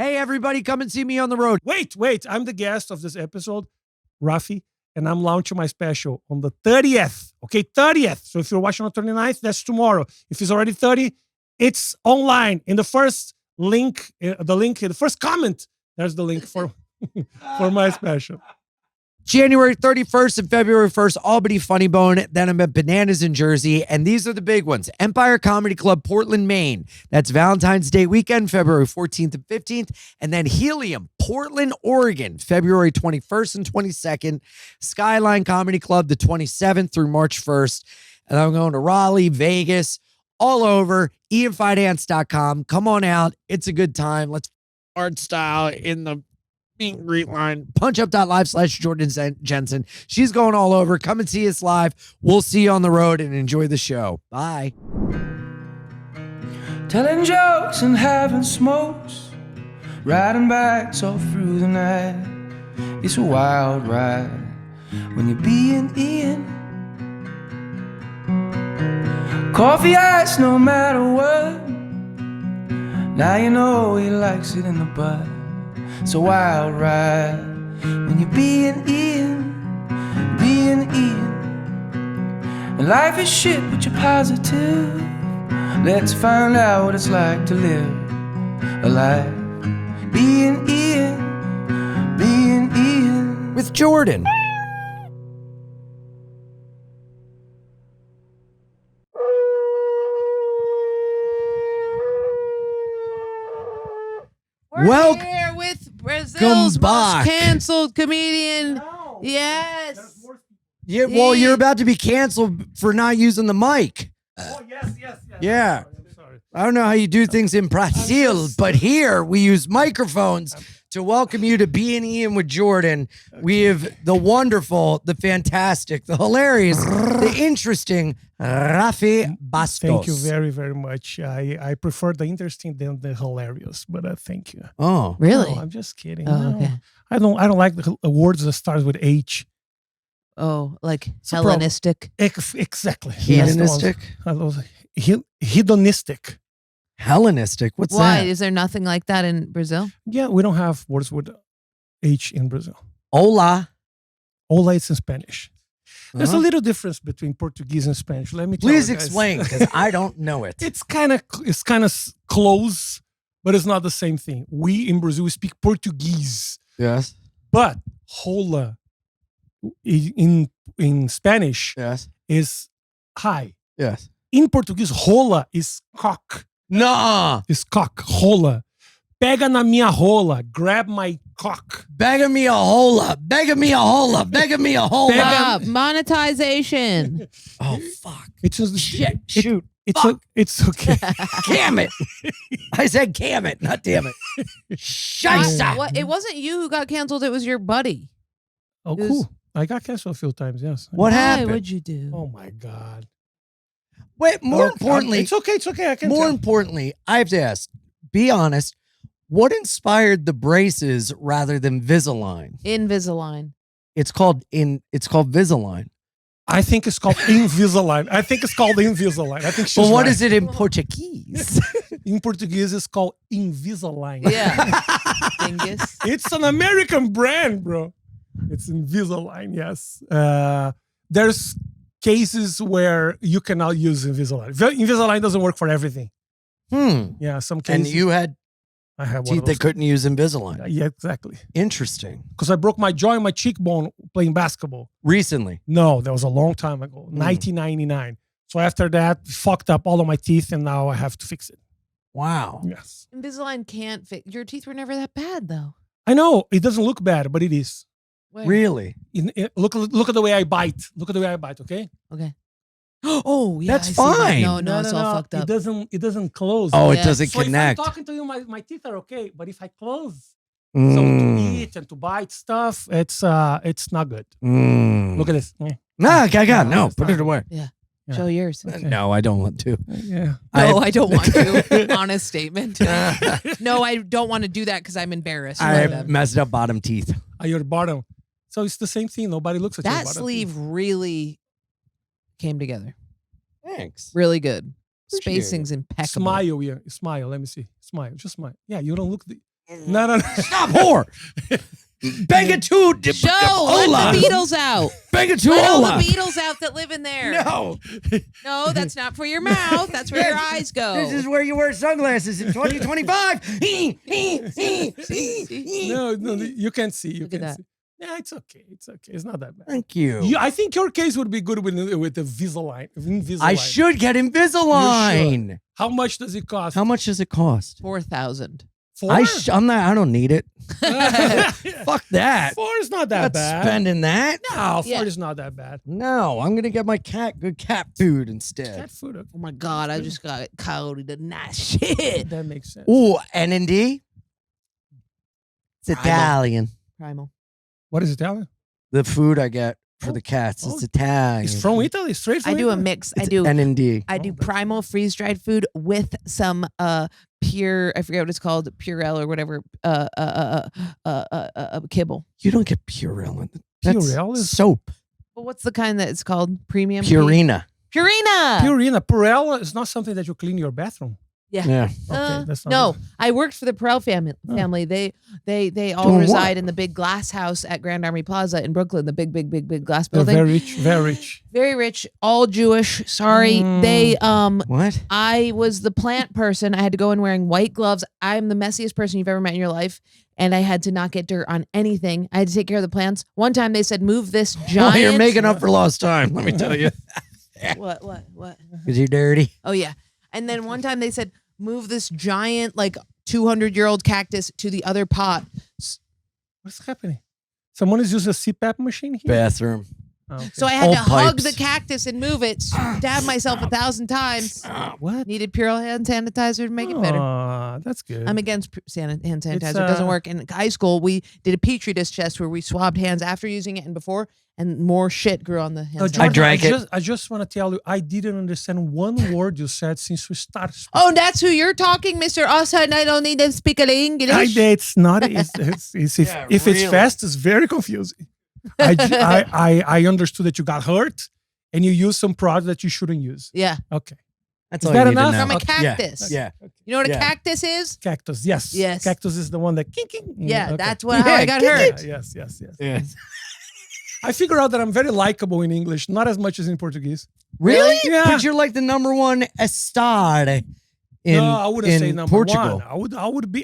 Hey, everybody, come and see me on the road. Wait. I'm the guest of this episode, Rafi, and I'm launching my special on the 30th. Okay, 30th. So if you're watching on 29th, that's tomorrow. If it's already 30, it's online. In the first link, the first comment, there's the link for my special. January 31st and February 1st, Albany Funny Bone. Then I'm at Bananas in Jersey. And these are the big ones. Empire Comedy Club, Portland, Maine. That's Valentine's Day weekend, February 14th and 15th. And then Helium, Portland, Oregon, February 21st and 22nd. Skyline Comedy Club, the 27th through March 1st. And I'm going to Raleigh, Vegas, all over. EFIDANCE.com. Come on out. It's a good time. Let's art style in the meet and greet line. Punchup.live/Jordan Jensen. She's going all over. Come and see us live. We'll see you on the road and enjoy the show. Bye. Telling jokes and having smokes, riding bikes all through the night. It's a wild ride when you're being Ian. Coffee ice no matter what. Now you know he likes it in the butt. It's a wild ride when you're being Ian. And life is shit, but you're positive. Let's find out what it's like to live a life being Ian. With Jordan. We're here with Brazil's most canceled comedian. No. Yes. Yeah, well, you're about to be canceled for not using the mic. Oh, yes. Yeah. I'm sorry. I don't know how you do things in Brazil, but here we use microphones to welcome you to Bein Ian with Jordan. We have the wonderful, the fantastic, the hilarious, the interesting Rafi Bastos. Thank you very, very much. I prefer the interesting than the hilarious, but thank you. Oh, Really? No, I'm just kidding. Oh, No. okay. I don't like the words that start with H. Oh, like It's a problem. Hellenistic. Exactly. hedonistic? Hedonistic. Hellenistic? What's Why? that? Is there nothing like that in Brazil? Yeah, we don't have words with H in Brazil. Hola. Hola, it's in Spanish. There's a Uh-huh. little difference between Portuguese and Spanish. Let me tell you Please guys. explain, because I don't know it. It's kind of close, but it's not the same thing. We in Brazil speak Portuguese, Yes. but hola in Spanish Yes. is hi. Yes. In Portuguese, rola is cock. Nuh-uh. Is cock. Rola. Pega na minha rola. Grab my cock. Beg me a hola. Beg me a hola. Beg me a hola. Stop. Monetization. Oh, fuck. It's just Shit. Shoot. It's okay. Damn it. I said damn it, not damn it. Scheisse. What? It wasn't you who got canceled. It was your buddy. Oh, It was- cool. I got canceled a few times. Yes. What Why happened? would you do? Oh my God. Wait, more Okay, importantly, it's okay. It's okay. I can more tell. importantly, I have to ask, be honest, what inspired the braces rather than Invisalign? Invisalign. It's called Invisalign. I think it's called Invisalign. I think she's Well, what right. is it in Portuguese? In Portuguese? It's called Invisalign. Yeah. Dingus. It's an American brand, bro. It's Invisalign. Yes. There's cases where you cannot use Invisalign. Invisalign doesn't work for everything. Yeah, some And cases. you had I have one teeth of that those. couldn't use Invisalign. Yeah, exactly. Interesting. Because I broke my jaw and my cheekbone playing basketball. Recently. No, that was a long time ago, 1999. So after that, fucked up all of my teeth, and now I have to fix it. Wow. Yes, Invisalign can't fit. Your teeth were never that bad, though. I know it doesn't look bad, but it is. Where? Really? Look at the way I bite. Look at the way I bite. Okay. Okay. Oh, yeah. That's I see that. fine. No, it's all fucked up. It doesn't close. Oh, Yeah. it doesn't So connect. if I'm talking to you, my teeth are okay. But if I close, so to Mm. eat and to bite stuff, it's not good. Mm. Look at this. No, no, No, put it away. Yeah. Show yours. Okay. No, I don't want to. Yeah. No, I don't want to. Honest statement. No, I don't want to do that because I'm embarrassed. I by have them. messed up bottom teeth. Your bottom. So it's the same thing. Nobody looks at your That bottom sleeve teeth. really came together. Thanks. Really good. Appreciate it. Spacing's impeccable. Smile, yeah. Smile. Let me see. Smile. Just smile. Yeah, you don't look. No. Stop, whore. Bang it to Joe, let the Beatles out. Bang it to Let all Ola. the Beatles out that live in there. No. No, that's not for your mouth. That's where your eyes go. This is where you wear sunglasses in 2025. No, you can see. You Look at can that. see. Yeah, it's okay. It's okay. It's not that bad. Thank you. I think your case would be good with the Invisalign. I should get Invisalign. How much does it cost? How much does it cost? 4,000. 4? I'm not. I don't need it. Fuck that. 4 is not that Not bad. spending that. No, 4 Yeah. is not that bad. No, I'm gonna get my good cat food instead. Cat food. Okay. Oh my God, I just got Coyote the nice shit. That makes sense. Ooh, N&D. It's Primal. Italian. Primal. What is Italian? The food I get for Oh, the cats. oh. It's Italian. It's from Italy, straight from I do a Italy. mix. It's N&D. I do Oh, that's primal freeze dried food with some pure, I forget what it's called, Purell or whatever, kibble. You don't get Purell in it. That's Purell is- soap. But what's the kind that it's called? Premium? Purina. Purina. Purina. Purell is not something that you clean your bathroom. Yeah. Okay, that's not no, good. I worked for the Perel family. They all Doing what? reside in the big glass house at Grand Army Plaza in Brooklyn, the big glass They're building. very rich, very rich. Very rich, all Jewish. Sorry. They What? I was the plant person. I had to go in wearing white gloves. I'm the messiest person you've ever met in your life. And I had to not get dirt on anything. I had to take care of the plants. One time they said, move this giant. Oh, you're making up for lost time. Let me tell you. What? Because you're dirty. Oh, yeah. And then one time they said, move this giant, like 200-year-old cactus to the other pot. What's happening? Someone is using a CPAP machine here? Bathroom. Oh, okay. So I had Old to hug pipes. the cactus and move it, stab myself 1,000 times. What? Needed Purell hand sanitizer to make it better. That's good. I'm against hand sanitizer. It's, It doesn't work. In high school, we did a petri dish test where we swabbed hands after using it and before, and more shit grew on the hand. No, sanitizer. I drank it. I just want to tell you, I didn't understand one word you said since we started. Oh, that's who you're talking, Mr. Austin. I don't need to speak English. It's not. It's if Yeah, if it's really. fast, it's very confusing. I understood that you got hurt and you used some product that you shouldn't use. Yeah, Okay. That's Is all that you need enough? to know. from a Okay. cactus. Yeah. You know what a Yeah. cactus is? Cactus. Yes. Yes. Cactus is the one that. King, king. Yeah, Okay. that's how I got hurt. Yes. Yeah. I figure out that I'm very likable in English, not as much as in Portuguese. Really? Yeah. Because you're like the number 1 star in, No, I wouldn't say number Portugal. one.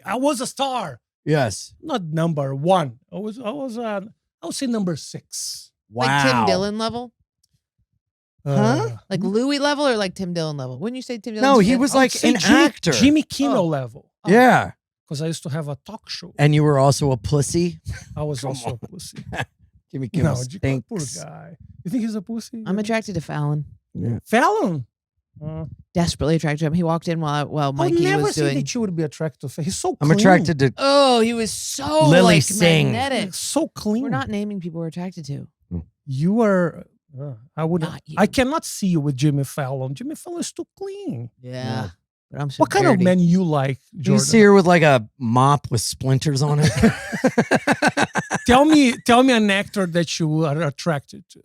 I was a star, Yes. not number one. I would say number 6. Wow. Like Tim Dillon level? Huh? Like Louis level or like Tim Dillon level? Wouldn't you say Tim Dillon? No, he was like an actor. Jimmy Kimmel Oh. level. Yeah. Because I used to have a talk show. And you were also a pussy. I was Come also on. a pussy. Jimmy Kimmel No, poor stinks. guy. You think he's a pussy? I'm attracted to Fallon. Yeah. Fallon. Desperately attracted to him. He walked in while I would Mikey never was say doing. that you would be attracted to Fallon. He's so I'm clean. attracted to Oh, he was so Lily like Singh. magnetic. So clean. We're not naming people we're attracted to. You are. I would. Not you. I cannot see you with Jimmy Fallon. Jimmy Fallon is too clean. Yeah. But I'm so What kind of dirty. men you like, you Jordan? see her with like a mop with splinters on it. tell me an actor that you are attracted to.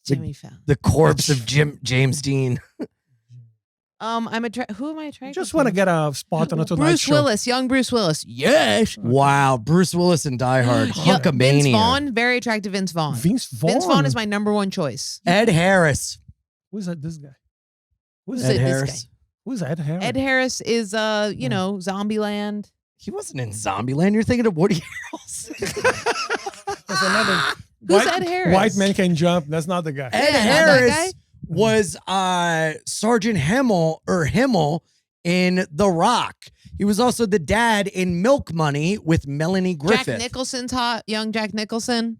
Jimmy Fallon. The corpse of James Dean. I'm attracted. Who am I I attracted just to? want to get a spot on a Tonight Bruce Show. Willis, young Bruce Willis. Yes. Wow. Bruce Willis and Die Hard. Vince Hulkamania. Vaughn, very attractive. Vince Vaughn. Vince Vaughn. Vince Vaughn is my number 1 choice. Ed Harris. Who's that? This guy. Who's Who's Ed it, this Harris. Who's Ed Harris? Ed Harris is Zombieland. He wasn't in Zombieland. You're thinking of Woody Harrelson. That's another. Who's Ed Harris? White man can jump. That's not the guy. Ed Yeah, not that Harris guy? was Sergeant Himmel in The Rock. He was also the dad in Milk Money with Melanie Griffith. Jack Nicholson's hot. Young Jack Nicholson.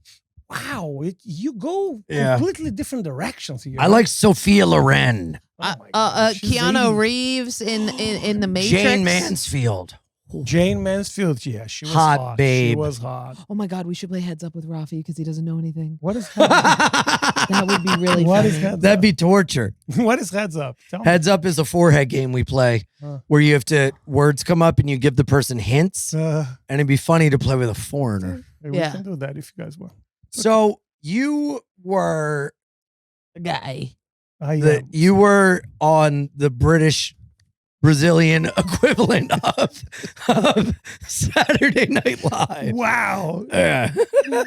Wow, you go Yeah. completely different directions here. I like Sophia Loren. Oh my God, she's Keanu 80. Reeves in the Matrix. Jane Mansfield. Jane Mansfield. Yeah, she was Hot hot. babe. She was hot. Oh my God, we should play Heads Up with Rafi because he doesn't know anything. What is heads up? That would be really What funny. is heads That'd up? be torture. What is heads up? Tell me. Heads Up is a forehead game we play where you have to, words come up and you give the person hints. And it'd be funny to play with a foreigner. We Yeah. can do that if you guys want. So you were guy. I you were on the British Brazilian equivalent of Saturday Night Live. Wow. Yeah.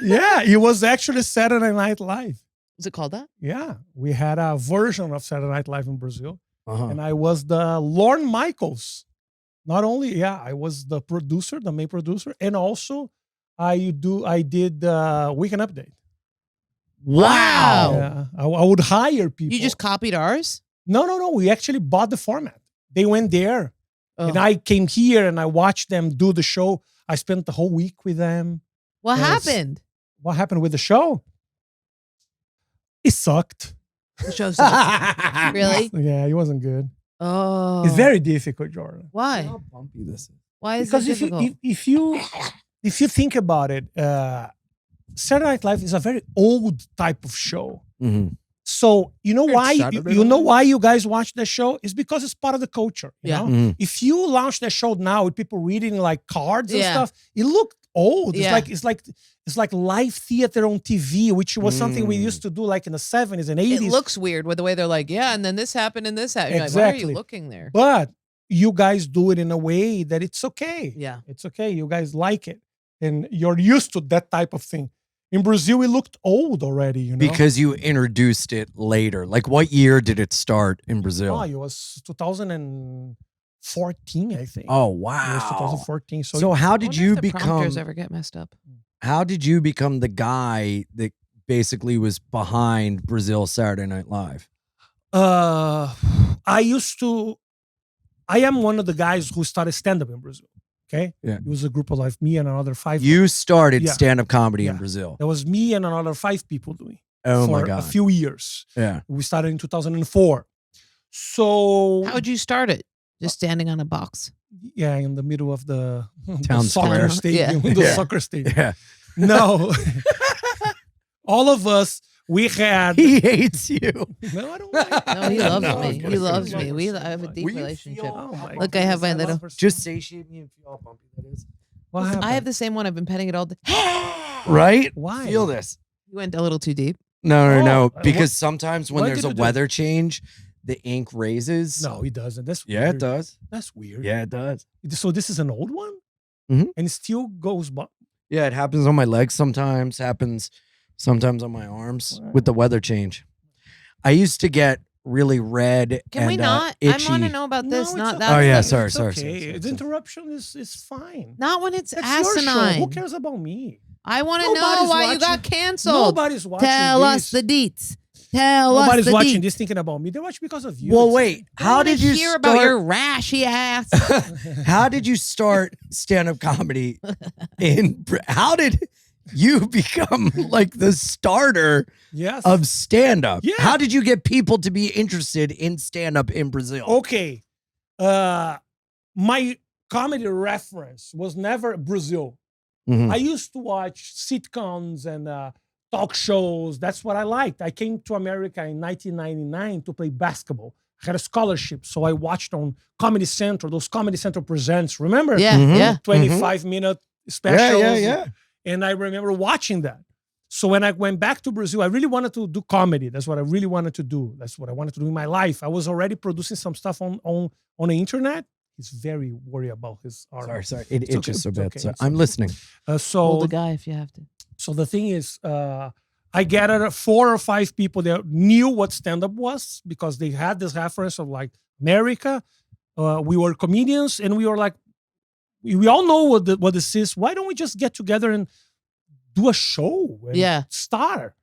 Yeah, it was actually Saturday Night Live. Was it called that? Yeah, we had a version of Saturday Night Live in Brazil. Uh-huh. And I was the Lorne Michaels. Not only, I was the producer, the main producer, and also I did the Weekend Update. Wow. Yeah, I would hire people. You just copied ours? No. We actually bought the format. They went there, Oh. and I came here and I watched them do the show. I spent the whole week with them. What Yes. happened? What happened with the show? It sucked. The show sucked. Really? Yeah, it wasn't good. Oh. It's very difficult, Jordan. Why? How bumpy this is. Why is Because it if difficult? if you think about it, Saturday Night Live is a very old type of show. Mhm. So you know It's why Saturday you know Night? why you guys watch the show? It's because it's part of the culture. You Yeah. know? Mhm. If you launch the show now with people reading like cards and Yeah. stuff, it looked old. Yeah. It's like live theater on TV, which was something we used to do like in the 70s and 80s. It looks weird with the way they're like, yeah, and then this happened and this happened. You're like, why are Exactly. you looking there? But you guys do it in a way that it's okay. Yeah. It's okay. You guys like it. And you're used to that type of thing. In Brazil, it looked old already, you know? Because you introduced it later. Like, what year did it start in Brazil? it was 2014, I think. Oh, It was wow. 2014. So how did Wonder you if the become? prompters ever get messed up? How did you become the guy that basically was behind Brazil Saturday Night Live? I am one of the guys who started stand-up in Brazil. Okay? Yeah. It was a group of like me and another 5. You started Yeah. stand-up comedy in Yeah. Brazil. There was me and another 5 people doing Oh for my God. a few years. Yeah. We started in 2004. So How would you start it? Just standing on a box. yeah, in the middle of the Town soccer square. stadium. Yeah. The Yeah. soccer stadium. Yeah. No. All of us, we had. He hates you. No, I don't like No, he loves No, me. I'm He kidding. loves me. We so have a much. deep Will you relationship. feel- Oh my Look, I have my goodness, little- love her so Just much. satiate me and feel how bumpy that is. What happened? I have the same one. I've been petting it all day. Right? Why? Feel this. You went a little too deep. No. Oh, Because sometimes when what there's did a it do? weather change, the ink raises. No, it doesn't. That's Yeah, weird. it does. That's weird. Yeah, it does. So this is an old one, Mhm. and it still goes. Yeah, it happens on my legs sometimes. Happens sometimes on my arms with the weather change. I used to get really red. Can and, we not? Itchy. I want to know about this. it's Not okay. that. Oh, yeah, It's sorry. okay. The interruption is fine. Not when it's That's your show. Who asinine. cares about me? I want to know Nobody's why you got watching- canceled. Nobody's watching Tell this. us the deets. Tell us Nobody's the watching deets. this thinking about me. They watch because of you. Well, It's- wait. I How wanna did you hear start? about your rashy ass? How did you start stand-up comedy how did you become like the starter Yes. of stand-up? Yeah. How did you get people to be interested in stand-up in Brazil? Okay. My comedy reference was never Brazil. Mhm. I used to watch sitcoms and talk shows. That's what I liked. I came to America in 1999 to play basketball. I had a scholarship, so I watched on Comedy Central, those Comedy Central presents. Remember? Yeah, Mhm. yeah. 25-minute specials. Yeah. And I remember watching that. So when I went back to Brazil, I really wanted to do comedy. That's what I really wanted to do. That's what I wanted to do in my life. I was already producing some stuff on the internet. He's very worried about his arm. Sorry. It It's okay, itches so it's bad. okay, So it's I'm okay. listening. Hold So the guy if you have to. so the thing is, I gathered 4 or 5 people that knew what stand-up was because they had this reference of like America. We were comedians and we were like, we all know what this is. Why don't we just get together and do a show? And Yeah. start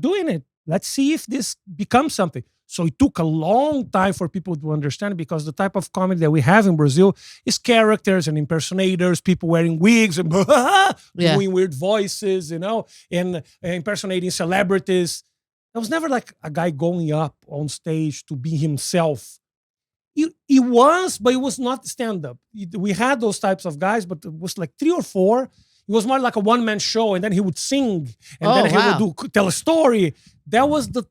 doing it. Let's see if this becomes something. So it took a long time for people to understand because the type of comedy that we have in Brazil is characters and impersonators, people wearing wigs and Yeah. doing weird voices, and impersonating celebrities. There was never like a guy going up on stage to be himself. It was, but it was not stand-up. We had those types of guys, but it was like 3 or 4. It was more like a one-man show, and then he would sing, and Oh, then he wow. would tell a story. That was the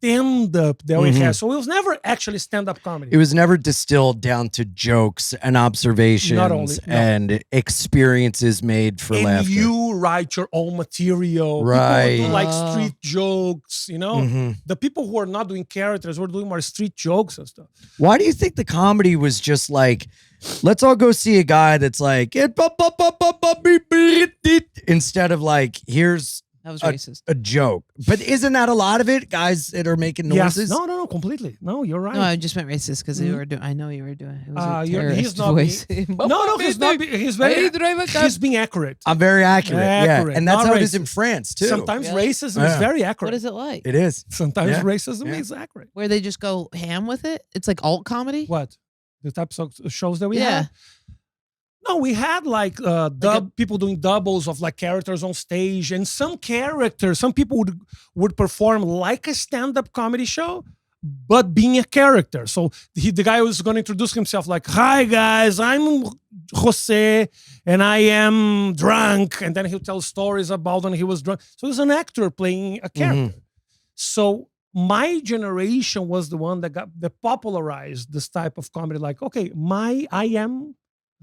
stand-up that we had. So it was never actually stand-up comedy. It was never distilled down to jokes and observations Not only- no. and experiences made for and laughter. you write your own material. Right. People who do like Oh. street jokes, you know? Mhm. The people who are not doing characters were doing more street jokes and stuff. Why do you think the comedy was just like, let's all go see a guy that's like, instead of like, here's That was racist. a joke? But isn't that a lot of it? Guys that are making Yes. noises? No, completely. No, you're right. No, I just meant racist because you were doing. I know you were doing. It was a He's terrorist not voice. No, he's not. He's very. He's being accurate. I'm very accurate. Accurate, Yeah. And that's not how it is racist. in France too. Sometimes Really? racism is Yeah. very accurate. What is it like? It is. Sometimes Yeah. racism Yeah. is accurate. Where they just go ham with it? It's like alt comedy. What? The types of shows that we Yeah. had? No, we had like people doing doubles of like characters on stage, and some people would perform like a stand-up comedy show, but being a character. So the guy was going to introduce himself like, "Hi guys, I'm Jose, and I am drunk," and then he'll tell stories about when he was drunk. So he's an actor playing a character. So my generation was the one that popularized this type of comedy. Like, okay, I am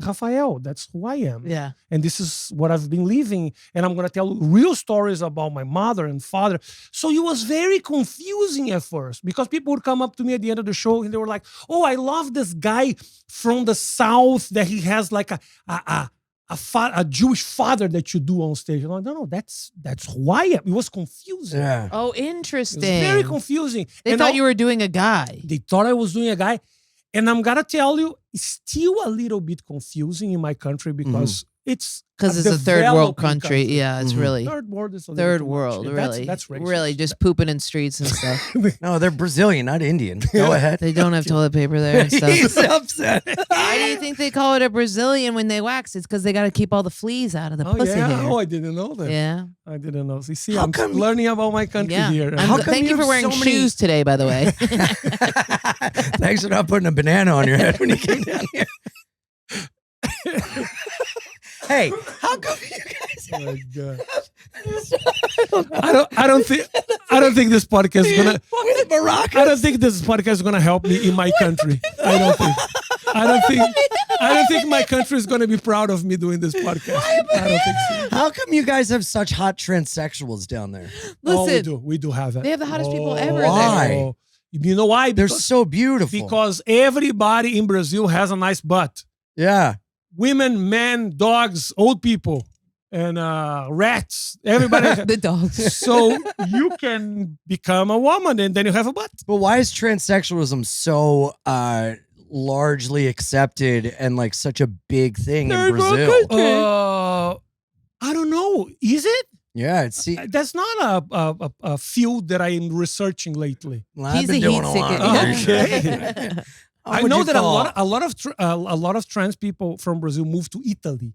Rafael. That's who I am. Yeah. And this is what I've been living. And I'm going to tell real stories about my mother and father. So it was very confusing at first because people would come up to me at the end of the show and they were like, "Oh, I love this guy from the South that he has like a Jewish father that you do on stage." I'm like, no, that's who I am. It was confusing. Yeah. Oh, It interesting. was very confusing. They And thought you were doing a guy. They thought I was doing a guy. And I'm gonna tell you, it's still a little bit confusing in my country because it's Because it's a third world developing country. Yeah, it's really Third world is a little third too much. world. Yeah, Really, That's racist. really just pooping in streets and stuff. No, they're Brazilian, not Indian. Go ahead. They don't have toilet paper there and He's stuff. upset. Why do you think they call it a Brazilian when they wax? It's because they got to keep all the fleas out of the Oh pussy yeah. hair. Oh, I didn't know that. Yeah. I didn't know. See, How I'm come- learning about my country Yeah. here. How come Thank you you for have wearing so many- shoes today, by the way. Thanks for not putting a banana on your head when you came down here. Hey, how come you guys Oh my God. I don't think this podcast is gonna. with Morocco? I don't think this podcast is gonna help me in my country. I don't think my country is gonna be proud of me doing this podcast. I don't think so. How come you guys have such hot transsexuals down there? Oh, Listen, we do have it. they have the hottest people ever Why? there. You know why? They're so beautiful. Because everybody in Brazil has a nice butt. yeah. Women, men, dogs, old people, and rats. Everybody. The dogs. So you can become a woman and then you have a butt. But why is transsexualism so largely accepted and like such a big thing in Brazil? I don't know. Is it? Yeah, it's That's not a field that I am researching lately. well, He's I've been a doing heat a lot. seeker. of Okay. research. I know that a lot of trans people from Brazil move to Italy.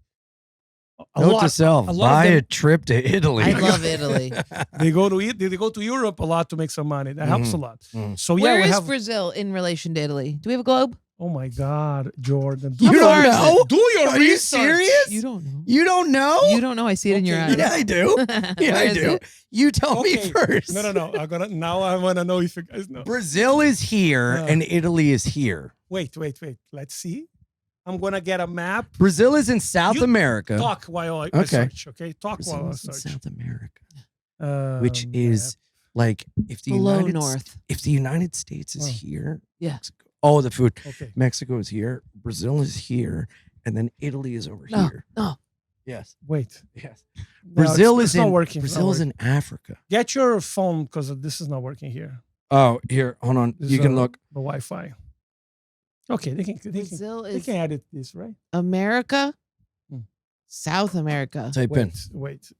Note to self: a lot of buy them- a trip to Italy. I love Italy. They go to Europe a lot to make some money. That helps a lot. Mhm. So yeah, Where we is have. Brazil in relation to Italy? Do we have a globe? Oh my God, Jordan! You How far don't is know? Do your Are you research. serious? You don't know. You don't know? You don't know. I see it in your Okay. eyes. Yeah, I do. Yeah, Where I is do. it? You tell me Okay. first. No. Now I want to know if you guys know. Brazil is here Yeah. and Italy is here. Wait. Let's see. I'm gonna get a map. Brazil is in South You America, Talk while I Okay. search. Okay, talk Brazil while I is in search. South America, which Map. is like if the Below United north. if the United States is Oh. here, Yeah. Mexico, oh, the food. Okay. Mexico is here, Brazil is here, and then Italy is over No, here. no. Yes, Wait. yes. No, Brazil it's is not in working. It's not Brazil is working. in Africa. Get your phone because this is not working here. Oh, here, hold on. This You is, can look. the Wi-Fi. Okay, they Brazil they is can edit this, right? America, Hmm. South America. Type in. Wait.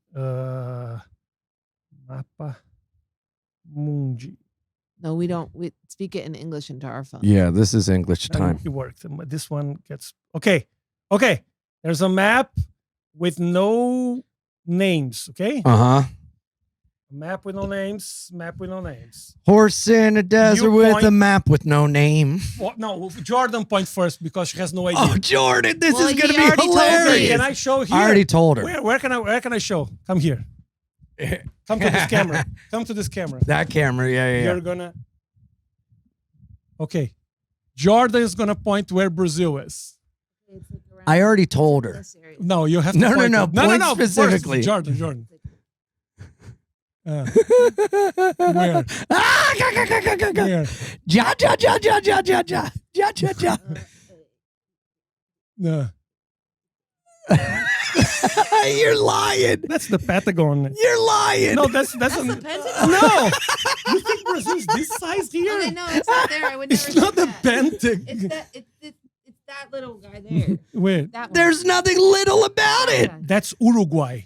Mapa Mundi. No, we don't. We speak it in English into our phone. Yeah, this is English time. It worked. This one gets okay. Okay. There's a map with no names. Okay. Uh huh. Map with no names. Map with no names. Horse in a desert with point- a map with no name. Oh, no, Jordan point first because she has no idea. Oh, Jordan, this Well, is going to he be already told me. hilarious. Can I show here? I already told her. Where can I show? Come here. Come to this camera. Come to this camera. That camera, yeah. You're gonna. Okay, Jordan is gonna point where Brazil is. I already told her. No, you have to. No, point no, it. point First, specifically. Jordan. Where? Ah, Where? ja. No. You're lying. That's the Pentagon. You're lying. No, that's the Pentagon? no. You think Brazil's this size here? Okay, no, it's not there. I would never It's not say the that. Pentagon. It's that little guy there. Wait, That one. There's nothing little about it. Yeah. that's Uruguay.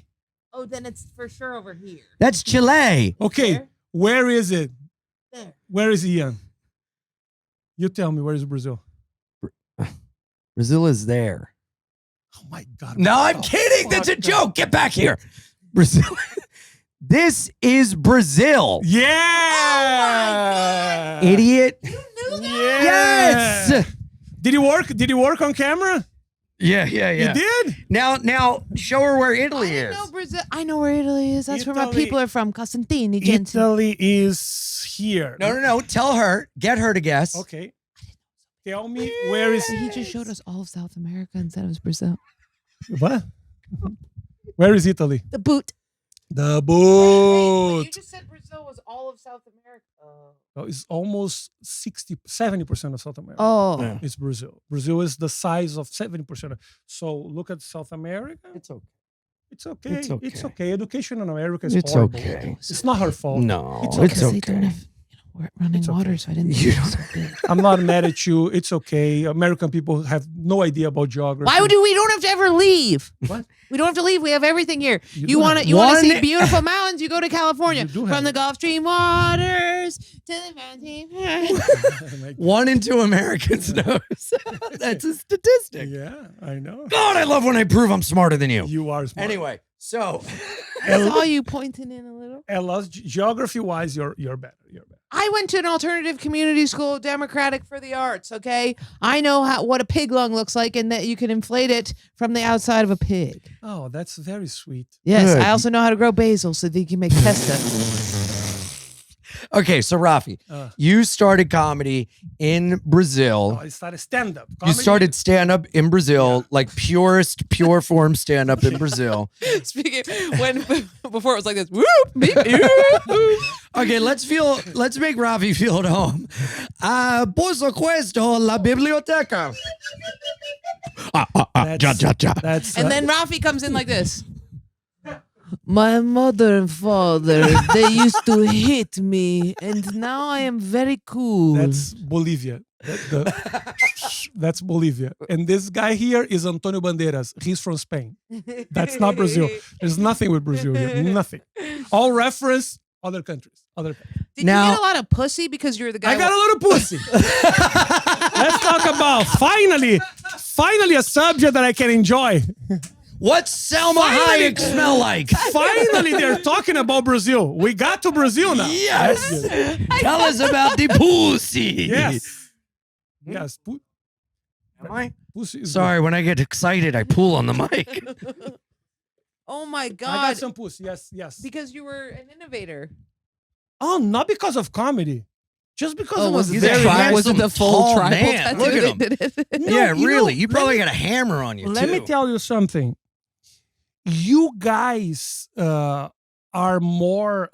Oh, then it's for sure over here. That's Chile. Okay, Where? where is it? There. Where is Ian? You tell me, where is Brazil? Brazil is there. Oh my God. No, what I'm the kidding. That's a fuck? joke. Get back here. Brazil. This is Brazil. Yeah. Idiot. You knew that? Yeah. Yes. Did you work on camera? Yeah. You did? Now show her where Italy I is. didn't know Brazil. I know where Italy is. That's where my Italy- people are from. Costantini, Jensen. Italy is here. No. Tell her. Get her to guess. Okay. Tell me where is He just showed us all of South America and said it was Brazil. what? Where is Italy? The boot. The boot. You just said Brazil was all of South America. Oh, it's almost 70% of South America. Oh. Yeah. It's Brazil. Brazil is the size of 70%. So look at South America. It's okay. It's okay. It's okay. It's okay. Education in America is It's horrible. okay. It's not her fault. No, It's it's okay. They don't okay. have running It's okay. water, so I didn't You think it was so big. I'm not mad at you. It's okay. American people have no idea about geography. Why would we don't have to ever leave? What? We don't have to leave. We have everything here. You You do want have- to One- see beautiful mountains? You go to California. You do have From the it. Gulf Stream waters to the mountain. Like, 1 in 2 Americans knows. That's a statistic. yeah, I know. God, I love when I prove I'm smarter than you. You are smart. Anyway, so I saw you pointing in a little. Ella's geography-wise, you're better. You're better. I went to an alternative community school, Democratic for the Arts. Okay, I know what a pig lung looks like, and that you can inflate it from the outside of a pig. Oh, that's very sweet. Yes, Good. I also know how to grow basil so that you can make pesto. okay, so Rafi, you started comedy in Brazil. I started stand-up. You Comedy- started stand up in Brazil, like pure form stand up in Brazil. Speaking before it was like this. Whoop, beep, whoop. Okay, let's make Rafi feel at home. Posso questo la biblioteca. That's And then Rafi comes in like this. My mother and father, they used to hit me, and now I am very cool. that's Bolivia. That's Bolivia. And this guy here is Antonio Banderas. He's from Spain. That's not Brazil. There's nothing with Brazil here. Nothing. All reference other countries. Did Now- you get a lot of pussy because you're the guy? I got a little pussy. Let's talk about finally a subject that I can enjoy. What's Selma Finally- Hayek smell like? Finally, they're talking about Brazil. We got to Brazil now. Yes. That's good. Tell us about the pussy. Yes. Yes. Am I? Pussy is Sorry, when I get excited, I pull on the mic. Oh my good. I got God. some pussy. Yes. Because you were an innovator. Oh, not because of comedy. Just because Oh, it was he's a very tribal- nice. was it the full tall tribal man. tattoo Look at they him. did it? No, yeah, you really. know, You probably let got a hammer on you, Let too. me tell you something. You guys are more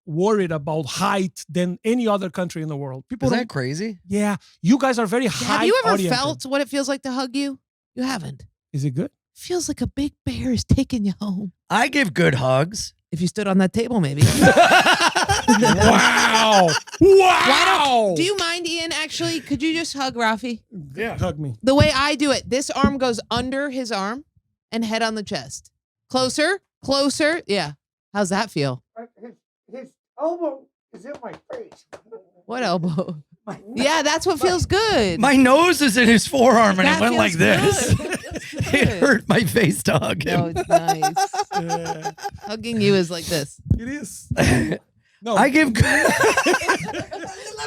worried about height than any other country in the world. People Is don't- that crazy? Yeah, you guys are very high. Have you ever felt what it feels like to hug you? You haven't. Is it good? Feels like a big bear is taking you home. I give good hugs. If you stood on that table, maybe. Wow! Wow! Do you mind, Ian? Actually, could you just hug Rafi? Yeah. Hug me. The way I do it, this arm goes under his arm and head on the chest. Closer, closer. Yeah. How's that feel? His elbow is in my face. What elbow? Yeah, that's what feels good. My nose is in his forearm and That it went like feels this. good. That feels It good. hurt my face to hug No, him. it's nice. Hugging you is like this. It is. No, I give. Let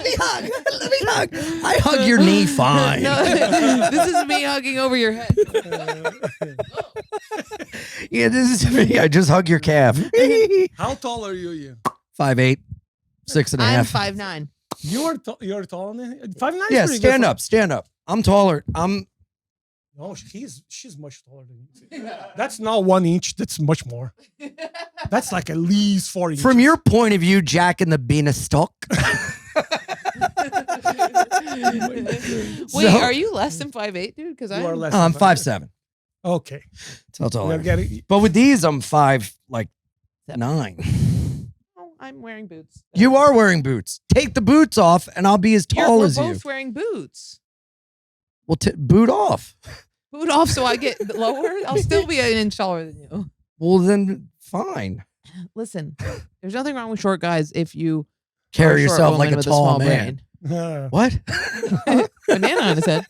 me hug. Let me hug. I hug your knee fine. No, this is me hugging over your head. Yeah, this is me. I just hug your calf. How tall are you? 5'8", 6.5. I'm 5'9". You're taller than 5'9". Yeah, stand up, stand up. I'm taller. No, she's much taller than you. That's not 1 inch. That's much more. That's like at least 4 inches. From your point of view, Jack and the Beanstalk. Wait, are you less than 5'8", dude? Because You are I'm less. I'm than 5'7". Okay. So tall. We're getting- But with these, I'm 5'9". Oh, I'm wearing boots. You are wearing boots. Take the boots off, and I'll be as tall We're as you. both wearing boots. Well, boot off. Boot off so I get lower. I'll still be an inch taller than you. Well, then fine. Listen, there's nothing wrong with short guys if you Carry are short yourself like woman a with tall small man. brain. What? Banana on his head.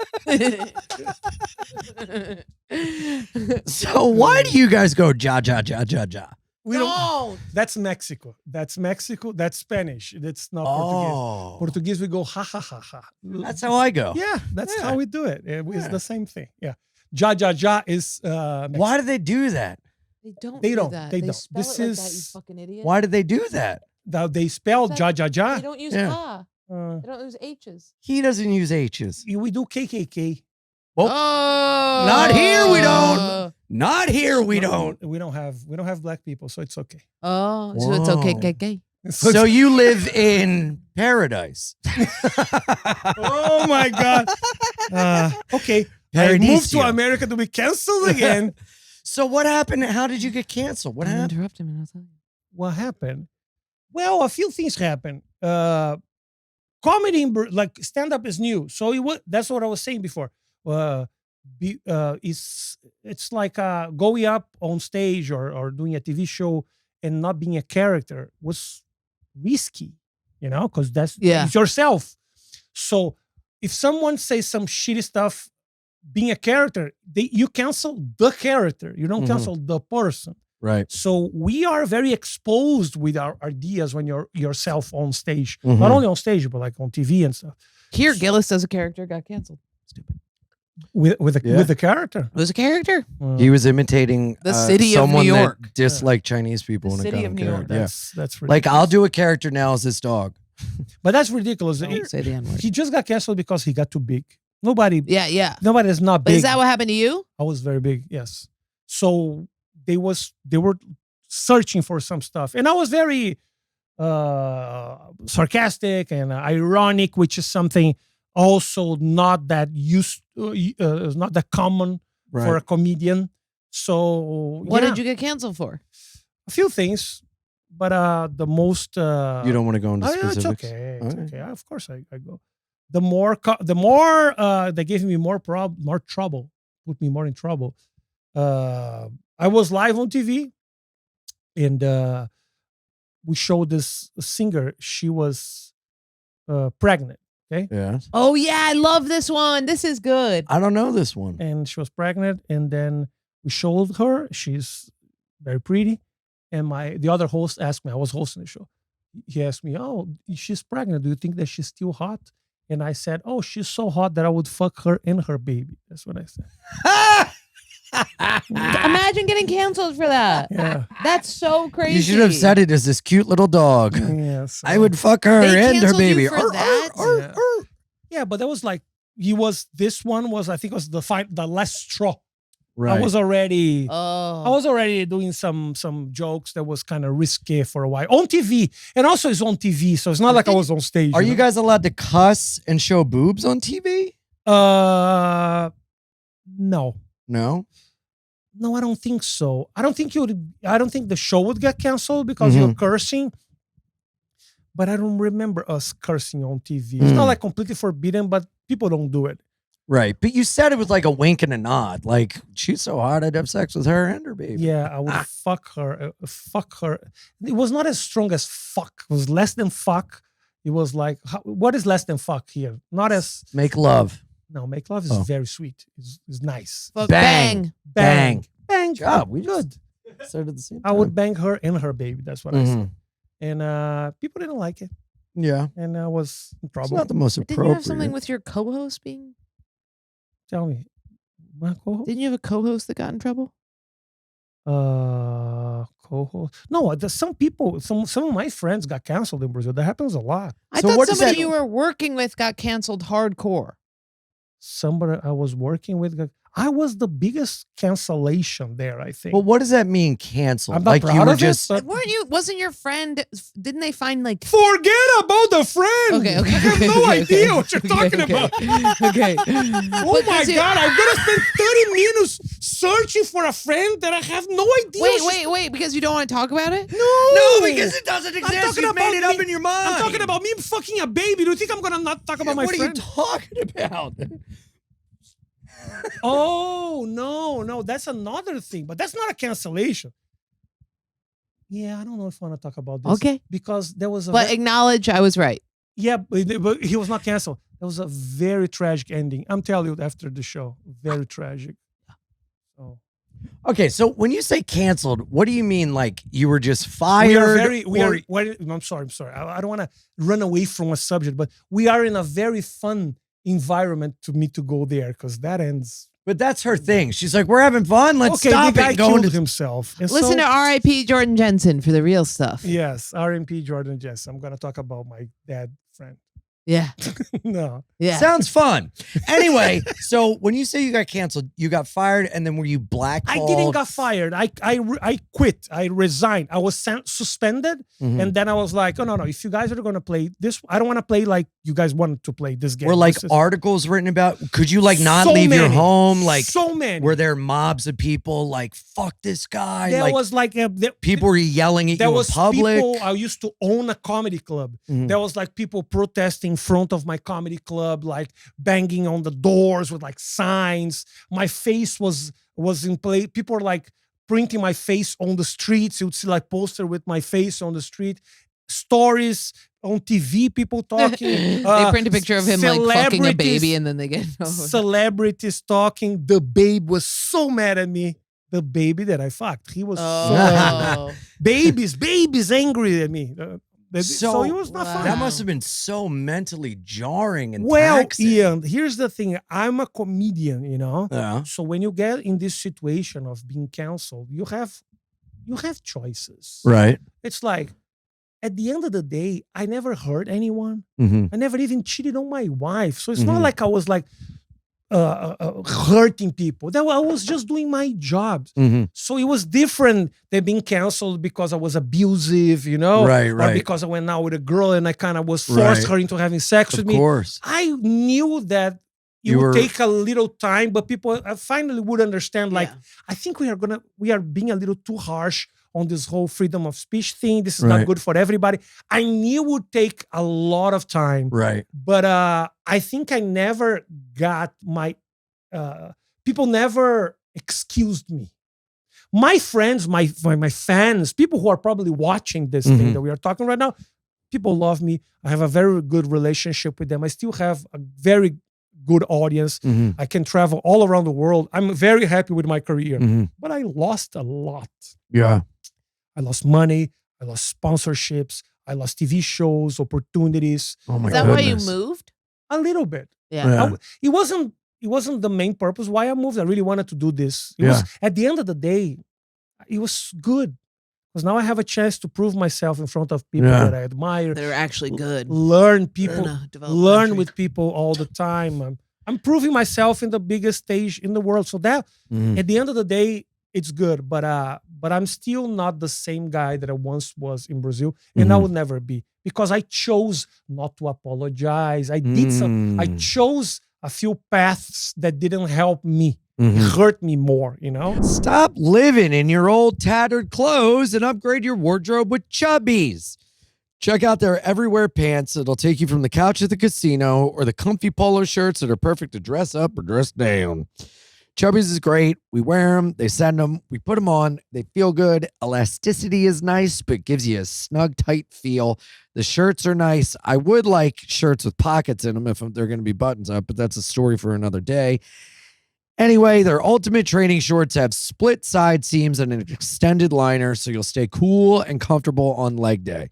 So why do you guys go ja ja ja ja ja? We don't. Don't. That's Mexico. That's Mexico. That's Spanish. That's not Portuguese. Oh, Portuguese, we go ha ha ha ha. that's how I go. Yeah, that's Yeah. how we do it. It's Yeah. the same thing. Yeah. Ja ja ja is Why do they do that? They don't. They do don't. That. They They don't. Spell This it like that, you is- fucking idiot. Why do they do that? Now they spell That- ja ja ja. They don't use Yeah. ah. Uh, They don't use H's. He doesn't use H's. we do KKK. Oh, Oh, not here we don't. Not here we No, don't. We don't have black people, so it's okay. Oh, so it's okay, Whoa. KK. So you live in paradise. Oh my God. Okay. I moved to Paradiso. America to be canceled again. So what happened? How did you get canceled? What happened? Interrupt him and I'll tell you. What happened? Well, a few things happened. Comedy, like stand-up is new. So that's what I was saying before. It's like going up on stage or doing a TV show and not being a character was risky, because that's it's yourself. So if someone says some shitty stuff, being a character, you cancel the character. You don't Mhm. cancel the person. Right. So we are very exposed with our ideas when you're yourself on stage, Mhm. not only on stage but like on TV and stuff. Here, Gillis as a character got canceled. Stupid. With Yeah. the character. It was a character. He was imitating The city of someone New that York. disliked Chinese people. The and it city got of him New York. killed. Yeah. That's ridiculous. Like I'll do a character now as this dog. But that's ridiculous. Don't say the N-word. He just got canceled because he got too big. Nobody Yeah. is not But big. is that what happened to you? I was very big, yes. So they were searching for some stuff, and I was very sarcastic and ironic, which is something also not that not that common for a comedian. So What did you get canceled for? A few things, but the most You don't want to go into it's specifics. okay. It's Okay. okay. Of course, I go. The more they gave me more trouble, put me more in trouble. I was live on TV, and we showed this singer. She was pregnant. Okay, Yeah. Oh, yeah. I love this one. This is good. I don't know this one. and she was pregnant, and then we showed her. She's very pretty, and the other host asked me. I was hosting the show. He asked me, "Oh, she's pregnant. Do you think that she's still hot?" And I said, "Oh, she's so hot that I would fuck her and her baby." That's what I said. Imagine getting canceled for that. Yeah. That's so crazy. You should have said it as this cute little dog. Yes. I would fuck her They and her canceled you baby. for that? Yeah, but that was like this one was, I think, was the last straw. Right. I was already Oh. doing some jokes that was kind of risque for a while on TV, and also it's on TV, so it's not like I was on stage. Are you guys allowed to cuss and show boobs on TV? No, No. I don't think so. I don't think the show would get canceled because you're cursing. But I don't remember us cursing on TV. It's not like completely forbidden, but people don't do it. Right. But you said it with like a wink and a nod. Like, she's so hot, I'd have sex with her and her baby. Yeah, I would fuck her. It was not as strong as fuck. It was less than fuck. It was like, what is less than fuck here? Not as, Make love. no, make love is Oh. very sweet. It's nice. Fuck, Bang. Bang. Bang. Bang. Job. We Good. Said at the same I would bang her and her baby. That's what I said. and people didn't like it, Yeah. and I was in It's trouble. not the most Didn't you appropriate. have something with your co-host being? Tell me, my co-host? Didn't you have a co-host that got in trouble? Co-host? No, some people, some of my friends got canceled in Brazil. That happens a lot. I So thought what does somebody that- you were working with got canceled hardcore. Somebody I was working with, I was the biggest cancellation there, I think. Well, what does that mean, canceled? I'm not Like you proud were of just. it, but Wasn't your friend? Didn't they find like? forget about the friend. Okay. I have no idea what you're talking okay. about. Okay. Oh my God, I'm gonna spend 30 minutes searching for a friend that I have no idea. Wait, because you don't want to talk about it? No, it doesn't I'm talking about made it up me- in your mind. I'm talking about me fucking a baby. Do you think I'm gonna not talk about my What friend? are you talking about? Oh no, that's another thing, but that's not a cancellation. Yeah, I don't know if I want to talk about this. Okay. Because there was a But acknowledge I was right. yeah, but he was not canceled. There was a very tragic ending. I'm telling you after the show, very tragic. So Okay, so when you say canceled, what do you mean? Like you were just fired? I'm sorry. I don't want to run away from a subject, but we are in a very fun environment to me to go there because that ends. But that's her thing. She's like, we're having fun. Let's stop the guy it. Going killed to himself. And Listen to R.I.P. Jordan Jensen for the real stuff. Yes, RMP Jordan Jensen. I'm gonna talk about my dad friend. Yeah. No. Yeah. Sounds fun. Anyway, so when you say you got canceled, you got fired, and then were you I blackballed? didn't get fired. I quit. I resigned. I was suspended, Mhm. and then I was like, oh no. If you guys are gonna play this, I don't want to play like you guys wanted to play this game. Were like This is- articles written about? Could you like not So leave your many. home? Like, so many. were there mobs of people like fuck this guy? There like was like people were yelling at There you in was public. people. I used to own a comedy club. Mhm. There was like people protesting in front of my comedy club, like banging on the doors with like signs. My face was in play. People were like printing my face on the streets. You would see like poster with my face on the street. Stories on TV, people talking. They print a picture of him like fucking a celebrities- baby and then they get Celebrities talking. The babe was so mad at me. The baby that I fucked. He was so Oh. babies angry at me. So it was not wow. fun. That must have been so mentally jarring and Well, taxing. Ian, here's the thing. I'm a comedian, you know. Yeah. So when you get in this situation of being canceled, you have choices. Right. It's like at the end of the day, I never hurt anyone. Mm-hmm. I never even cheated on my wife. So it's Mhm. not like I was like hurting people. That I was just doing my job. Mm-hmm. So it was different than being canceled because I was abusive, you know, Right, or right. because I went out with a girl and I kind of was Right. forced her into having sex Of with me. course. I knew that it You would were- take a little time, but people finally would understand. Like, Yeah. I think we are being a little too harsh on this whole freedom of speech thing. This is Right. not good for everybody. I knew it would take a lot of time, Right. but I think I never got my. People never excused me. My friends, my fans, people who are probably watching this Mhm. thing that we are talking right now, people love me. I have a very good relationship with them. I still have a very good audience. Mm-hmm. I can travel all around the world. I'm very happy with my career, Mm-hmm. but I lost a lot. Yeah. I lost money. I lost sponsorships. I lost TV shows, opportunities. Oh my Is that goodness. why you moved? A little bit. Yeah. Yeah. It wasn't the main purpose why I moved. I really wanted to do this. It Yeah. was at the end of the day, it was good. Because now I have a chance to prove myself in front of people Yeah. that I admire. They're actually good. Learn in people, a developed learn country. with people all the time. I'm proving myself in the biggest stage in the world. So that Mhm. at the end of the day, it's good. But I'm still not the same guy that I once was in Brazil, and I Mhm. will never be because I chose not to apologize. I did some. I Mm. chose a few paths that didn't help me. Mhm. It hurt me more. You know. Stop living in your old tattered clothes and upgrade your wardrobe with Chubbies. Check out their everywhere pants that'll take you from the couch at the casino or the comfy polo shirts that are perfect to dress up or dress down. Chubbies is great. We wear them, they send them, we put them on, they feel good. Elasticity is nice, but gives you a snug, tight feel. The shirts are nice. I would like shirts with pockets in them if they're going to be buttons up, but that's a story for another day. Anyway, their ultimate training shorts have split side seams and an extended liner, so you'll stay cool and comfortable on leg day.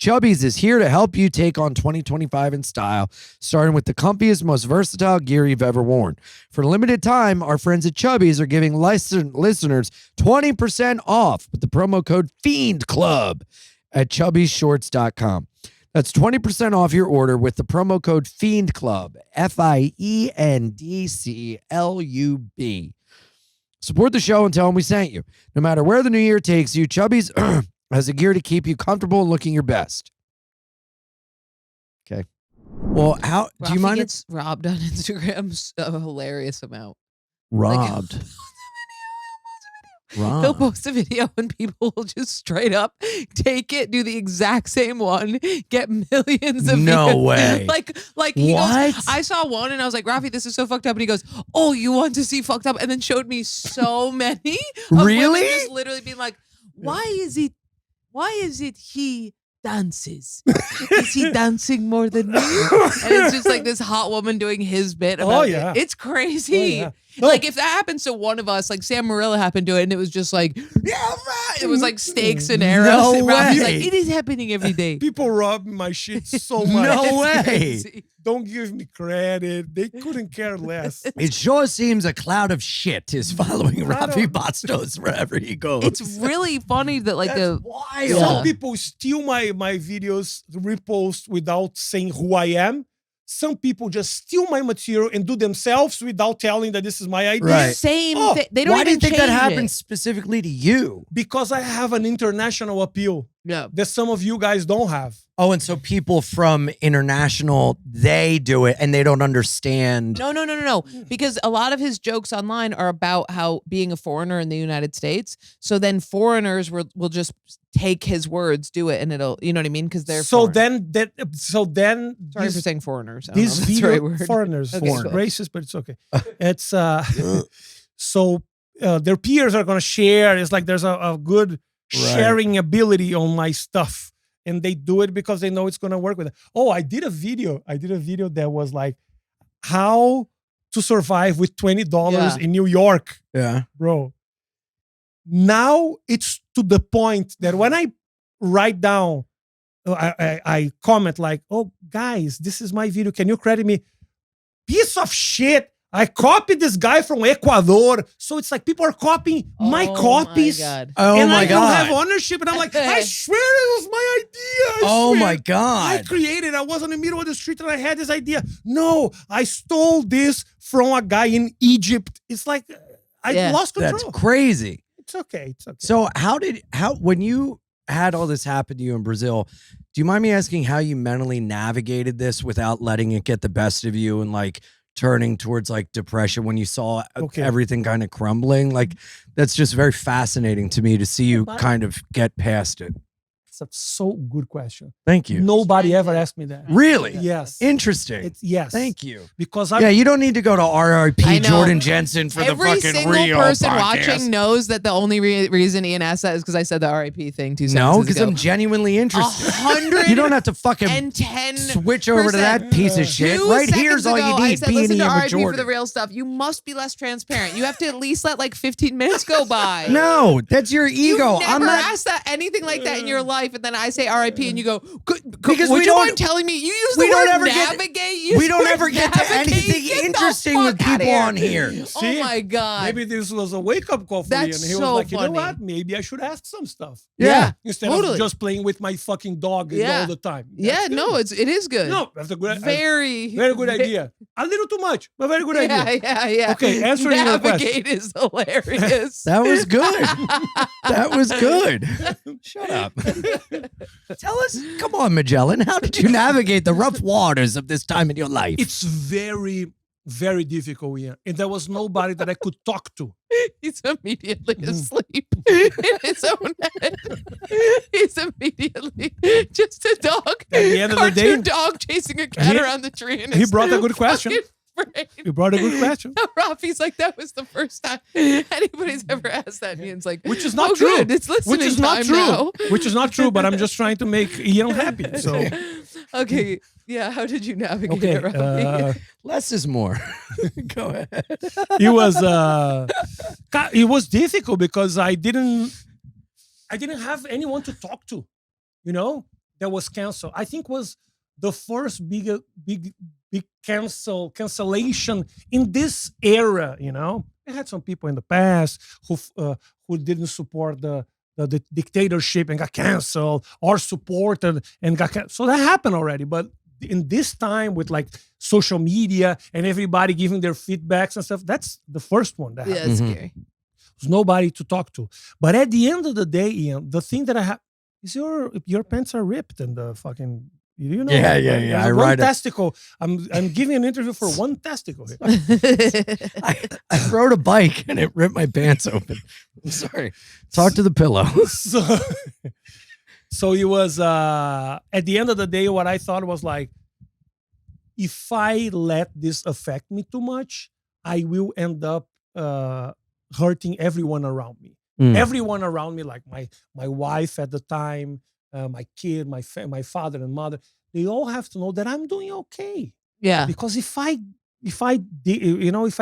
Chubbies is here to help you take on 2025 in style, starting with the comfiest, most versatile gear you've ever worn. For a limited time, our friends at Chubbies are giving listeners 20% off with the promo code FIENDCLUB at chubbiesshorts.com. That's 20% off your order with the promo code FIENDCLUB, FIENDCLUB. Support the show and tell them we sent you. No matter where the new year takes you, Chubbies has a gear to keep you comfortable and looking your best. Okay. Well, how do you Rafi mind? gets robbed on Instagram a hilarious amount. Robbed. He'll post a video and people will just straight up take it, do the exact same one, get millions of No views. way. Like he What? goes, I saw one and I was like, Rafi, this is so fucked up. And he goes, oh, you want to see fucked up? And then showed me so many of women Really? just literally being like, why is it he dances? Is he dancing more than me? And it's just like this hot woman doing his bit about yeah. it. It's crazy. Oh, yeah. Like if that happens to one of us, like Sam Marilla happened to it, and it was just like, yeah, right. It was like stakes and arrows. No and Rafi's way. like, it is happening every day. People rob my shit so much. No way. Crazy. Don't give me credit. They couldn't care less. It sure seems a cloud of shit is following Rafi Bastos wherever he goes. It's really funny that like That's wild. Some people steal my videos, repost without saying who I am. Some people just steal my material and do themselves without telling that this is my idea. Right. Same Oh, thing. They don't Why do even you think that change happened it. specifically to you? Because I have an international appeal Yeah. that some of you guys don't have. Oh, and so people from international, they do it and they don't understand. No. Because a lot of his jokes online are about how being a foreigner in the United States. So then foreigners will just take his words, do it, and it'll, you know what I mean? Because they're So foreign. then Sorry these- for saying foreigners. I don't These know if that's the right video word. foreigners, Okay, it's cool. racist, but it's okay. It's so their peers are gonna share. It's like there's a good sharing ability on my stuff, and they do it because they know it's gonna work with it. Oh, I did a video that was like how to survive with $20 Yeah. in New York, Yeah. bro. Now it's to the point that when I write down, I comment like, "Oh, guys, this is my video. Can you credit me?" Piece of shit. I copied this guy from Ecuador. So it's like people are copying my copies. My God. Oh and my I don't God. have ownership. And I'm like, I swear it was my idea. I Oh swear. my God. I created. I was in the middle of the street and I had this idea. No, I stole this from a guy in Egypt. It's like I lost control. That's crazy. It's okay. It's okay. So when you had all this happen to you in Brazil, do you mind me asking how you mentally navigated this without letting it get the best of you and like turning towards like depression when you saw everything kind of crumbling? Like that's just very fascinating to me to see you kind of get past it. It's a so good question. Thank you. Nobody ever asked me that. Really? Yes. Interesting. It's yes. Thank you. Because Yeah, you don't need to go to I RIP know. Jordan Jensen for Every the fucking single real person podcast. watching knows that the only reason Ian asked that is because I said the RIP thing 2 No, sentences because ago. I'm genuinely interested. 100 You don't have to fucking and 10 switch over to that piece of shit. Right here's all you I need. said, Being listen to with RIP for Jordan. the real stuff. You must be less transparent. You have to at least let like 15 minutes go by. No, that's your You've ego. never I'm not. asked that anything like that in your life, and then I say RIP, and you go, Because would we you don't- mind telling me? You use we the don't word ever get- navigate. You We use don't the word ever get to navigate. anything Get the interesting with fuck outta people on here. See? Oh my God. Maybe this was a wake-up call for That's Ian. He was so like, you know funny. what? Maybe I should ask some stuff. Yeah. Instead Totally. of just playing with my fucking dog all the time. Yeah, That's good. no, it is good. No, that's a good very good idea. A little too much, but very good idea. Yeah. Okay, answering your Navigate is hilarious. That was good. That was good. Shut up. Tell us, come on, Magellan, how did you navigate the rough waters of this time in your life? It's very, very difficult, Ian. And there was nobody that I could talk to. He's immediately asleep in his own head. He's immediately just a dog. At the end of the day, cartoon dog chasing a cat he- around the tree. In he his brought a good question. fucking brain. You brought a good question. Rafi's like, that was the first time anybody's ever asked that. And Ian's like, Which is not oh, true. Good. It's listening Which is not time true. now. Which is not true, but I'm just trying to make Ian happy. So Okay. Yeah, how did you navigate Okay, it, Rafi? Less is more. Go ahead. It was difficult because I didn't have anyone to talk to, you know, that was canceled. I think was the first big cancellation in this era, you know. I had some people in the past who didn't support the dictatorship and got canceled, or supported and got canceled. So that happened already. But in this time with like social media and everybody giving their feedbacks and stuff, that's the first one that Yeah, happened. it's Mhm. scary. There's nobody to talk to. But at the end of the day, Ian, the thing that I have is your pants are ripped and the fucking, you know. Yeah. There's I one write it. testicle. I'm giving an interview for one testicle here. I rode a bike and it ripped my pants open. I'm sorry. Talk to the pillow. So it was at the end of the day, what I thought was like, if I let this affect me too much, I will end up hurting everyone around me. Mm. Everyone around me, like my wife at the time, my kid, my father and mother, they all have to know that I'm doing okay. Yeah. Because if I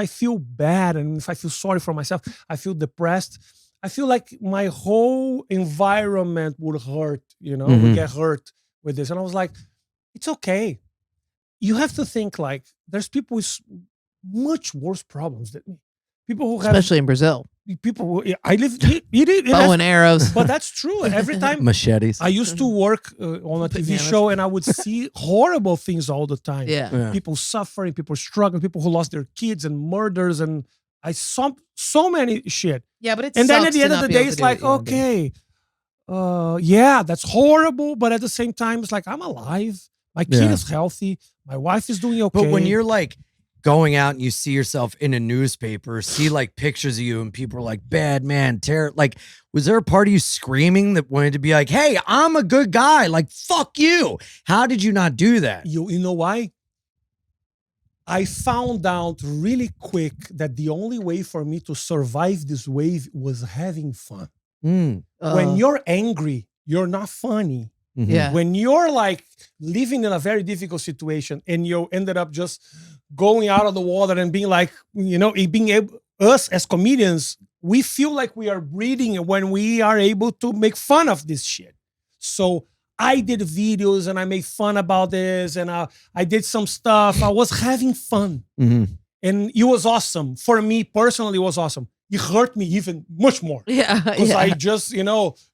feel bad and if I feel sorry for myself, I feel depressed, I feel like my whole environment would hurt, would Mhm. get hurt with this. And I was like, it's okay. You have to think like there's people with much worse problems than me. People who have Especially in Brazil. people who I live Bow and arrows. but that's true. Every time Machetes. I used to work on a TV Bananas. show and I would see horrible things all the time. Yeah. Yeah. People suffering, people struggling, people who lost their kids and murders, and I saw so many shit. Yeah, but it's And then at the end of the day, it's like, okay, yeah, that's horrible, but at the same time, it's like I'm alive. My kid Yeah. is healthy. My wife is doing okay. But when you're like going out and you see yourself in a newspaper, see like pictures of you and people are like, bad man, terror. Like, was there a part of you screaming that wanted to be like, hey, I'm a good guy. Like, fuck you. How did you not do that? You know why? I found out really quick that the only way for me to survive this wave was having fun. Mm. When you're angry, you're not funny. Mhm. Yeah. When you're like living in a very difficult situation and you ended up just going out of the water and being like, us as comedians, we feel like we are breathing when we are able to make fun of this shit. So I did videos and I made fun about this and I did some stuff. I was having fun. Mhm. And it was awesome. For me personally, it was awesome. It hurt me even much more. Yeah. Because Yeah. I just,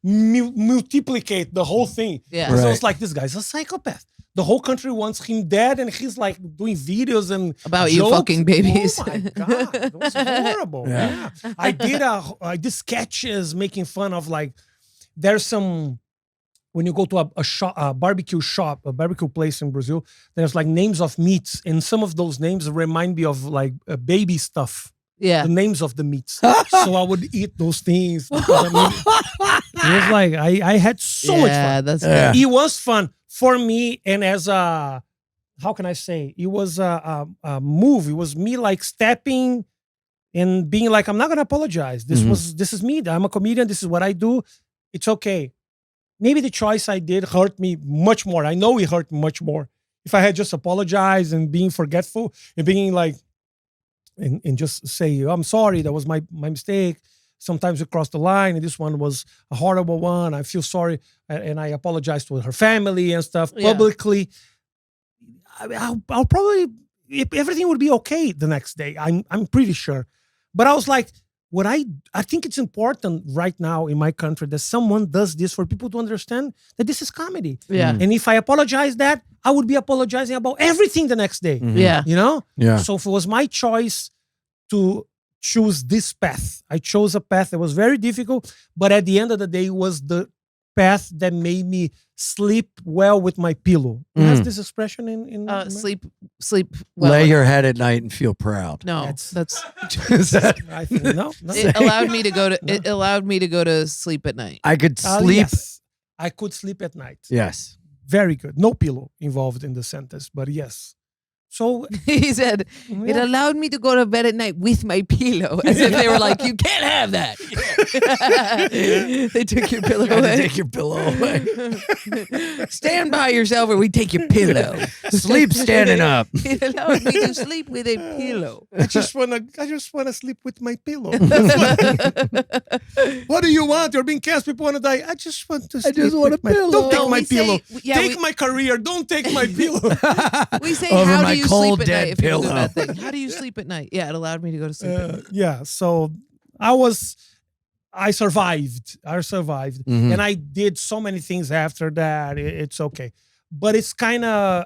multiplicate the whole thing. Yeah. So Right. it's like, this guy's a psychopath. The whole country wants him dead, and he's like doing videos and About you jokes. fucking babies. Oh my god, that was horrible. Yeah. Yeah. I did sketches making fun of like, there's some, when you go to a barbecue shop, a barbecue place in Brazil, there's like names of meats, and some of those names remind me of like baby stuff. Yeah. The names of the meats. So I would eat those things. Because, it was like I had so much Yeah, fun. that's Yeah. good. It was fun for me, and as a, how can I say? It was a move. It was me like stepping and being like, I'm not gonna apologize. This is me. I'm a comedian. This is what I do. It's okay. Maybe the choice I did hurt me much more. I know it hurt much more. If I had just apologized and being forgetful and being like, and just say, I'm sorry, that was my mistake. Sometimes we crossed the line and this one was a horrible one. I feel sorry. And I apologize to her family and stuff Yeah. publicly. I'll probably, everything would be okay the next day. I'm pretty sure. But I was like, I think it's important right now in my country that someone does this for people to understand that this is comedy. Yeah. And if I apologize that, I would be apologizing about everything the next day. Mhm. Yeah. You know? Yeah. So if it was my choice to choose this path, I chose a path that was very difficult, but at the end of the day, it was the path that made me sleep well with my pillow. You have this expression in Sleep well. Lay your head at night and feel proud. No, That's- that's Is that- I think, no. it allowed me to go to it allowed me to go to sleep at night. I could sleep. Yes. I could sleep at night. Yes. Very good. No pillow involved in the sentence, but yes. So He said, it yeah. allowed me to go to bed at night with my pillow. As if they were like, you can't have that. They took your pillow Gotta away. take your pillow away. Stand by yourself or we take your pillow. Sleep standing up. It allowed me to sleep with a pillow. I just wanna sleep with my pillow. What do you want? You're being cast. People wanna die. I just want to. Sleep want with a my pillow. Don't take Well, my we say- pillow. yeah, take we- my career. Don't take my pillow. We say, Over how my do you cold, sleep at dead night if people do pillow. that thing? How do you sleep at night? Yeah, it allowed me to go to sleep at night. Yeah. So I survived. Mhm. And I did so many things after that. It's okay, but it's kind of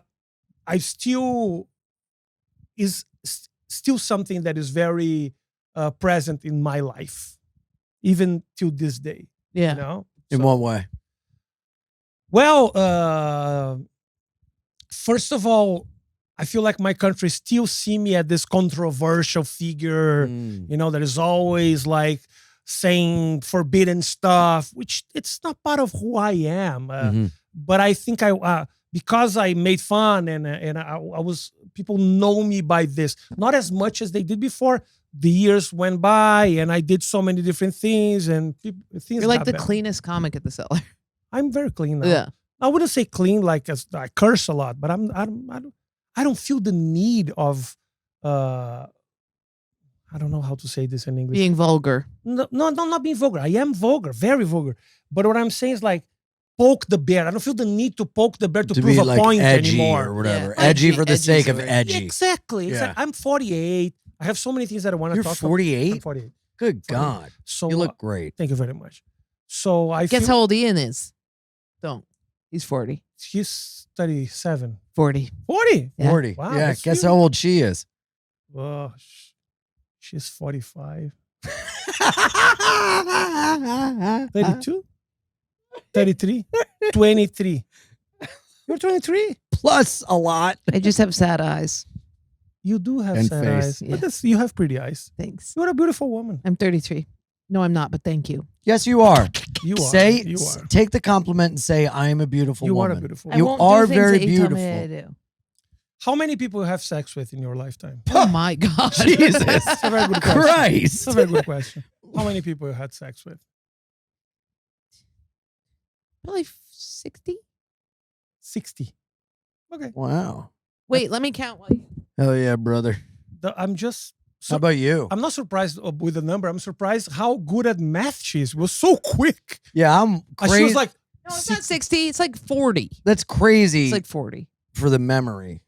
still something that is very present in my life, even till this day. Yeah. You know. In So- what way? Well, first of all, I feel like my country still see me as this controversial figure. Mm. You know, that is always like saying forbidden stuff, which it's not part of who I am. Mhm. But I think because I made fun and I was, people know me by this, not as much as they did before. The years went by and I did so many different things and things. You're like got the better. cleanest comic at the cellar. I'm very clean now. Yeah. I wouldn't say clean like as I curse a lot, but I don't feel the need of I don't know how to say this in English. Being vulgar. No, not being vulgar. I am vulgar, very vulgar. But what I'm saying is like poke the bear. I don't feel the need to poke the bear to prove be a like point edgy anymore. or whatever. Yeah. Edgy for the Edgy's sake of the word. edgy. Exactly. It's Yeah. like I'm 48. I have so many things that I want to You're talk about. 48? I'm 48. Good God. So You look great. thank you very much. So I Guess feel how old Ian is? Don't. He's 40. he's 37. 40. 40. Yeah. 40. Wow, yeah. that's Guess you. how old she is. Oh, she's 45. 32? 33? 23. You're 23. Plus a lot. I just have sad eyes. You do have And sad face. eyes. Yeah. But you have pretty eyes. Thanks. You're a beautiful woman. I'm 33. No, I'm not, but thank you. Yes, you are. You are. Say, You are. take the compliment and say, I am a beautiful You woman. are a beautiful I You woman. won't are do things very that you tell me beautiful. to do. How many people you have sex with in your lifetime? Oh my God. Jesus. That's a very good question. Christ. That's a very good question. How many people you had sex with? Probably 60. 60. Okay. Wow. Wait, let me count. While you... Hell yeah, brother. I'm just. How about you? I'm not surprised with the number. I'm surprised how good at math she is. It was so quick. Yeah, I'm She crazy. was like, No, it's not 60. It's like 40. That's crazy It's like 40. for the memory.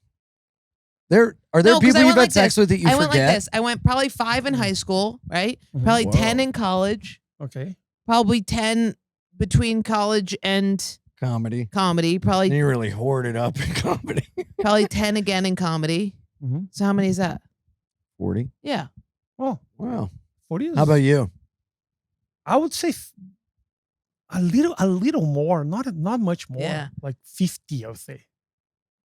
Are there No, 'cause people I you've went had like sex this. with that you I forget? went like this. I went probably 5 in high school, right? Probably Whoa. 10 in college. okay. Probably 10 between college and Comedy. comedy. And Probably you really hoard it up in comedy. probably 10 again in comedy. Mhm. So how many is that? 40. Yeah. Oh, Wow. 40 is. How about you? I would say a little more, not much more. Yeah. Like 50, I would say.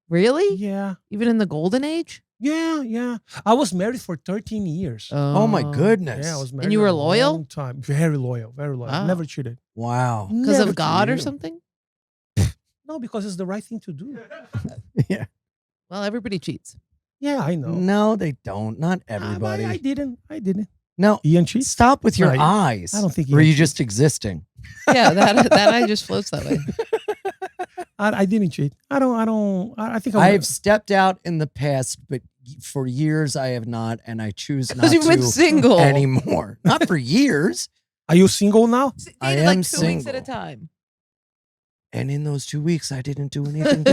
Really? Yeah. Even in the golden age? Yeah. I was married for 13 years. Oh my goodness. Yeah, I was married. you were a loyal? long time. Very loyal. Very loyal. Wow. Never cheated. Wow. Because Never of God or cheated. something? No, because it's the right thing to do. Yeah. Well, everybody cheats. Yeah, I know. No, they don't. Not But everybody. I didn't. No. Ian cheats? Stop with your No, eyes. I don't think Or are Ian you just existing? Yeah, that I just floats that way. I didn't cheat. I think I've stepped out in the past, but for years I have not, and I choose not Because you've been to single. anymore. Not for years. Are you single now? I Dated like am 2 weeks at a single. time. And in those 2 weeks, I didn't do anything.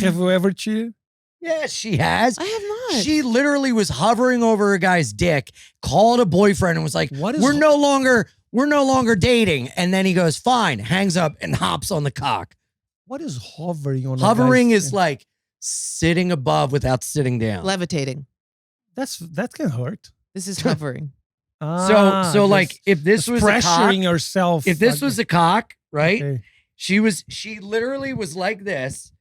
Have you ever cheated? Yes, she has. I have not. She literally was hovering over a guy's dick, called a boyfriend, and was like, What is we're no longer dating. And then he goes, fine, hangs up and hops on the cock. What is hovering on? a Hovering guy's is thing? like sitting above without sitting down. Levitating. that can hurt. This is hovering. So like if this was a cock, pressuring yourself. if this was a cock, right? Okay. She literally was like this.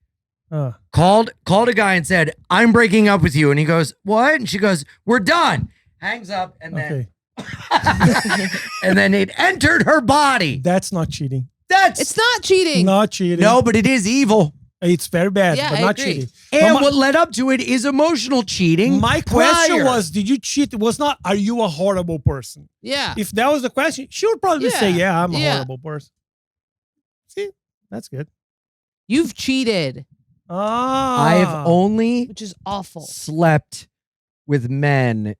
Uh, Called a guy and said, I'm breaking up with you. And he goes, what? And she goes, we're done. Hangs up and then okay, and then it entered her body. that's not cheating. That's It's not cheating. Not cheating. no, but it is evil. It's very bad, Yeah, but I not agree. cheating. And But what led up to it is emotional cheating. my question prior. was, did you cheat? It was not, are you a horrible person? Yeah. If that was the question, she would probably say, Yeah. yeah, I'm a Yeah. horrible person. See, that's good. You've cheated, I've only which is awful. slept with men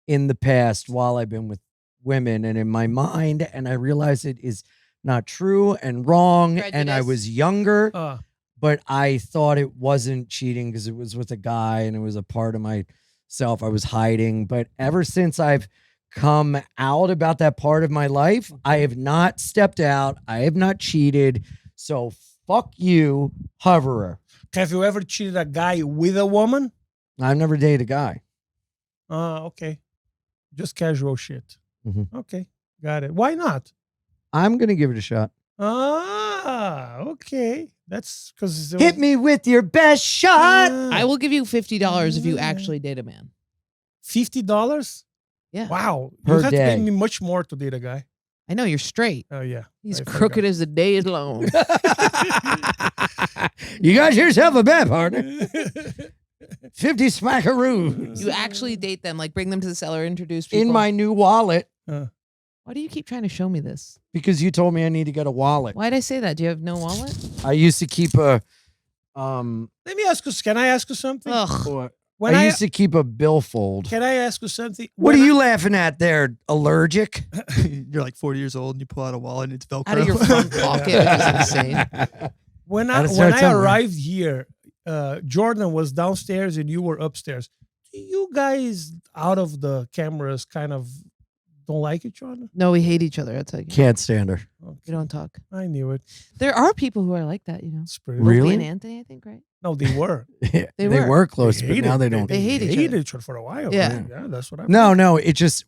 in the past while I've been with women, and in my mind, and I realize it is not true and wrong, and I Prejudice. was younger, Uh, but I thought it wasn't cheating because it was with a guy and it was a part of myself I was hiding. But ever since I've come out about that part of my life, I have not stepped out. I have not cheated. So fuck you, hoverer. have you ever cheated a guy with a woman? I've never dated a guy. Okay. Just casual shit. Mhm. Okay. Got it. Why not? I'm going to give it a shot. Okay. That's because Hit me with your best shot. I will give you $50 if you actually date a man. $50? Yeah. Wow. Per You have to day. pay me much more to date a guy. I know you're straight. Oh, yeah. He's I crooked as the day is long. You got yourself a bet, partner. 50 smackaroos You actually date them, like bring them to the cellar, introduce people. in my new wallet Why do you keep trying to show me this? because you told me I need to get a wallet. Why'd I say that? Do you have no wallet? I used to keep a Let me ask you, can I ask you something? Ugh. When I used to keep a billfold. Can I ask you something? What When are you laughing at there? Allergic? You're like 40 years old and you pull out a wallet and it's Velcro. Out of your front pocket, which is insane. When Gotta I start somewhere. arrived here, Jordan was downstairs and you were upstairs. Do you guys, out of the cameras, kind of don't like each other? No, we hate each other. I'll tell you. Can't stand her. We don't talk. I knew it. There are people who are like that, you know. It's pretty- Really? Opie and Anthony, I think, right? No, they were. They were. were close, but hated- now they don't. They hate each hated other. each other for a while. Yeah. Yeah, that's what I No, it just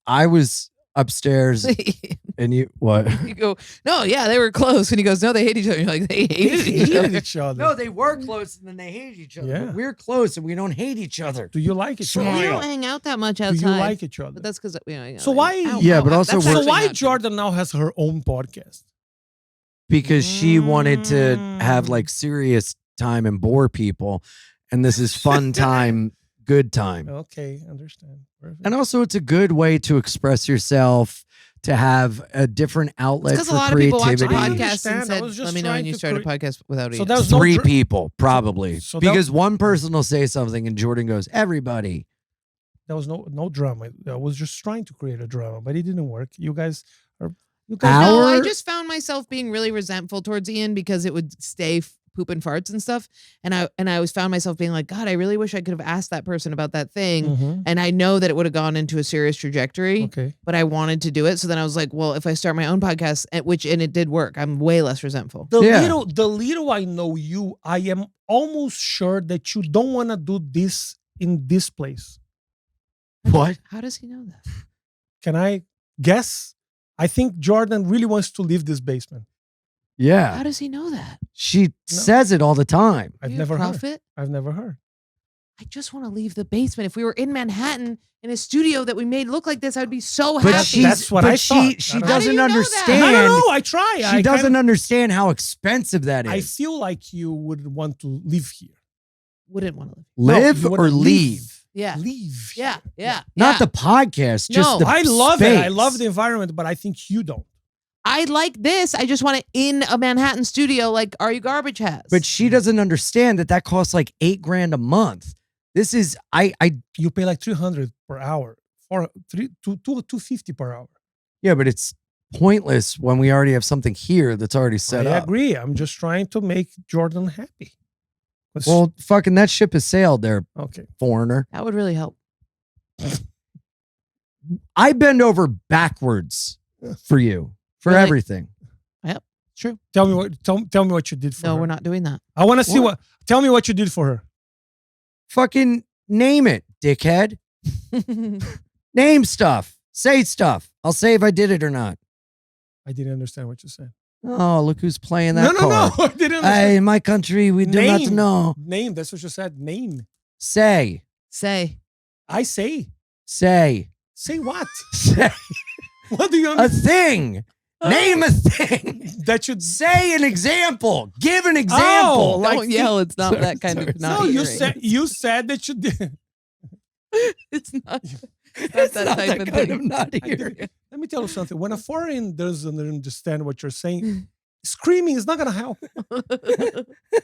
I was upstairs and you what? You go, no, yeah, they were close. And he goes, no, they hate each other. You're like, they hated each hated other. each other. No, they were close and then they hated each other. Yeah. But we're close and we don't hate each other. Do you like each We other? don't hang out that much Do outside. you like each other? But that's because, you know. So why- Yeah, but also that's we're- So actually why not true. Jordan now has her own podcast? Because she wanted to have like serious time and bore people. And this is fun time, good time. Okay, understand. Perfect. And also it's a good way to express yourself, to have a different outlet Because for a lot of people watch creativity. I podcasts understand. and I said, was just let me know trying when you to start a cre- podcast without So Ian. that was no Three dr- people, probably. So that- because one person will say something and Jordan goes, everybody. There was no drama. I was just trying to create a drama, but it didn't work. You guys. No, I Our- just found myself being really resentful towards Ian because it would stay poop and farts and stuff. And I always found myself being like, God, I really wish I could have asked that person about that thing. Mhm. And I know that it would have gone into a serious trajectory, Okay. but I wanted to do it. So then I was like, well, if I start my own podcast, and it did work, I'm way less resentful. The Yeah. little I know you, I am almost sure that you don't want to do this in this place. What? How does he know that? Can I guess? I think Jordan really wants to leave this basement. Yeah. How does he know that? She says it all the time. I've Are you a never heard. prophet? I've never heard. I just want to leave the basement. If we were in Manhattan in a studio that we made look like this, I'd be so But happy. she's, That's what but I she, thought. she How do doesn't you know that? understand. I don't know. I try. She doesn't understand how expensive that I is. feel like you would want to live here. Wouldn't want to live. Live you wanna or leave? Yeah. Leave. Yeah. Yeah. Not yeah. the podcast, just No. the I love it. I space. love the environment, but I think you don't. I like this. I just want it in a Manhattan studio like Are You Garbage has. But she doesn't understand that costs like $8,000 a month. This is You pay like 300 per hour, for 250 per hour. yeah, but it's pointless when we already have something here that's already set I up. agree. I'm just trying to make Jordan happy. Let's- Well, fucking that ship has sailed there, okay. foreigner. that would really help. I bend over backwards for you, for Really? everything. It's true. Tell me what you did for her. No, we're not doing that. I want to see What? tell me what you did for her. Fucking name it, dickhead. Name stuff. Say stuff. I'll say if I did it or not. I didn't understand what you said. Oh, look who's playing that No. card. I didn't Hey, understand. in my country, we do not know. Name. That's what you said. Name. Say. Say. I say. Say. Say what? Say. What do you A understand? thing. Name a thing. that you Say an example. Give an example. like Don't yell. It's not Sorry, that kind sorry. of not no, hearing. you said that you did. It's not. It's that not type that of kind thing. of not hearing. Let me tell you something. When a foreign doesn't understand what you're saying, screaming is not gonna help.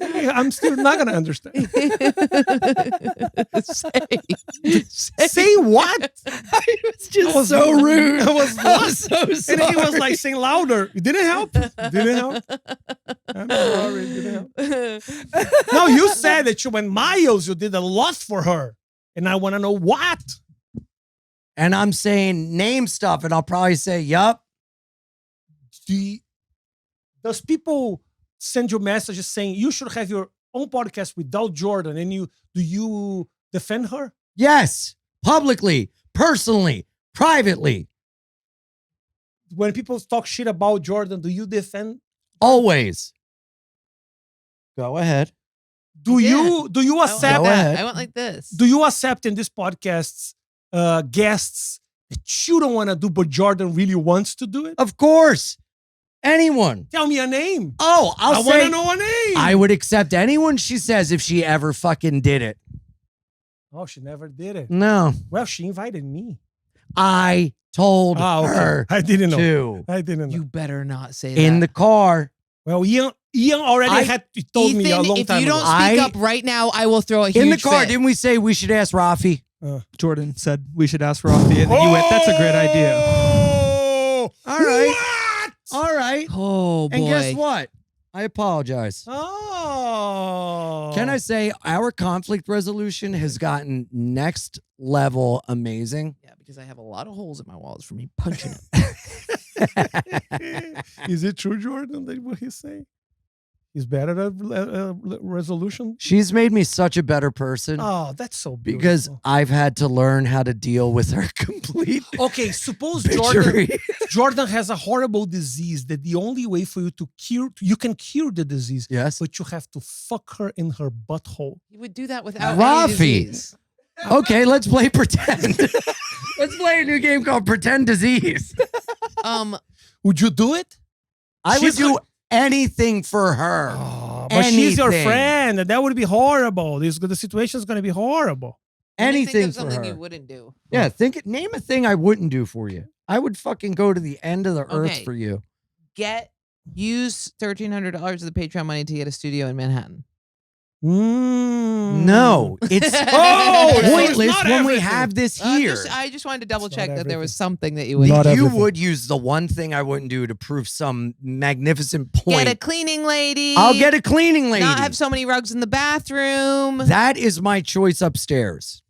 I'm still not gonna understand. Say what? I was just I was- so rude. I was I'm lost. so sorry. And he was like saying louder. It didn't help. Didn't help. I'm sorry. It didn't help. No, you said that you went miles. You did a lot for her, and I want to know what. And I'm saying name stuff, and I'll probably say, yup. Does people send you messages saying you should have your own podcast without Jordan? And do you defend her? Yes. Publicly, personally, privately, When people talk shit about Jordan, do you defend? always. Go ahead. Do Yeah. you I accept? Go ahead. I went like this. Do you accept in this podcasts guests that you don't want to do, but Jordan really wants to do it? Of course. Anyone. Tell me a name. Oh, I I'll want say to know a name. I would accept anyone she says if she ever fucking did it. Oh, she never did it. No. Well, she invited me. I told her I didn't know. to. I didn't know. You better not say that. In the car. Well, Ian already had told me a Ethan, long if time you don't ago. speak I- up right now, I will throw a huge In the car, fit. didn't we say we should ask Rafi? Jordan said we should ask Rafi, and then you went, "That's a great idea." Oh, All right. What? All right. Oh boy. And guess what? I apologize. Oh. Can I say our conflict resolution has gotten next level amazing? Yeah, because I have a lot of holes in my walls from me punching it. Is it true, Jordan, that what he's saying? He's better at resolution? She's made me such a better person Oh, that's so beautiful. because I've had to learn how to deal with her complete Okay, suppose Jordan bitchery. Jordan has a horrible disease that the only way for you to cure, you can cure the disease, Yes. but you have to fuck her in her butthole. You would do that without Rafi. any disease. Okay, let's play pretend. Let's play a new game called Pretend Disease. Would you do it? I would She's do like- anything for her. Oh, but she's your Anything. friend, and that would be horrible. The situation is going to be horrible. Only think Anything of for something her. you wouldn't do. Yeah, name a thing I wouldn't do for you. I would fucking go to the end of the earth Okay. for you. Use $1,300 of the Patreon money to get a studio in Manhattan. No, it's Oh, so it's pointless not when we everything. have this here. I just wanted to double It's check not that there was everything. something that you would Not you everything. would use the one thing I wouldn't do to prove some magnificent get point. a cleaning lady. I'll get a cleaning lady. Not have so many rugs in the bathroom. That is my choice upstairs.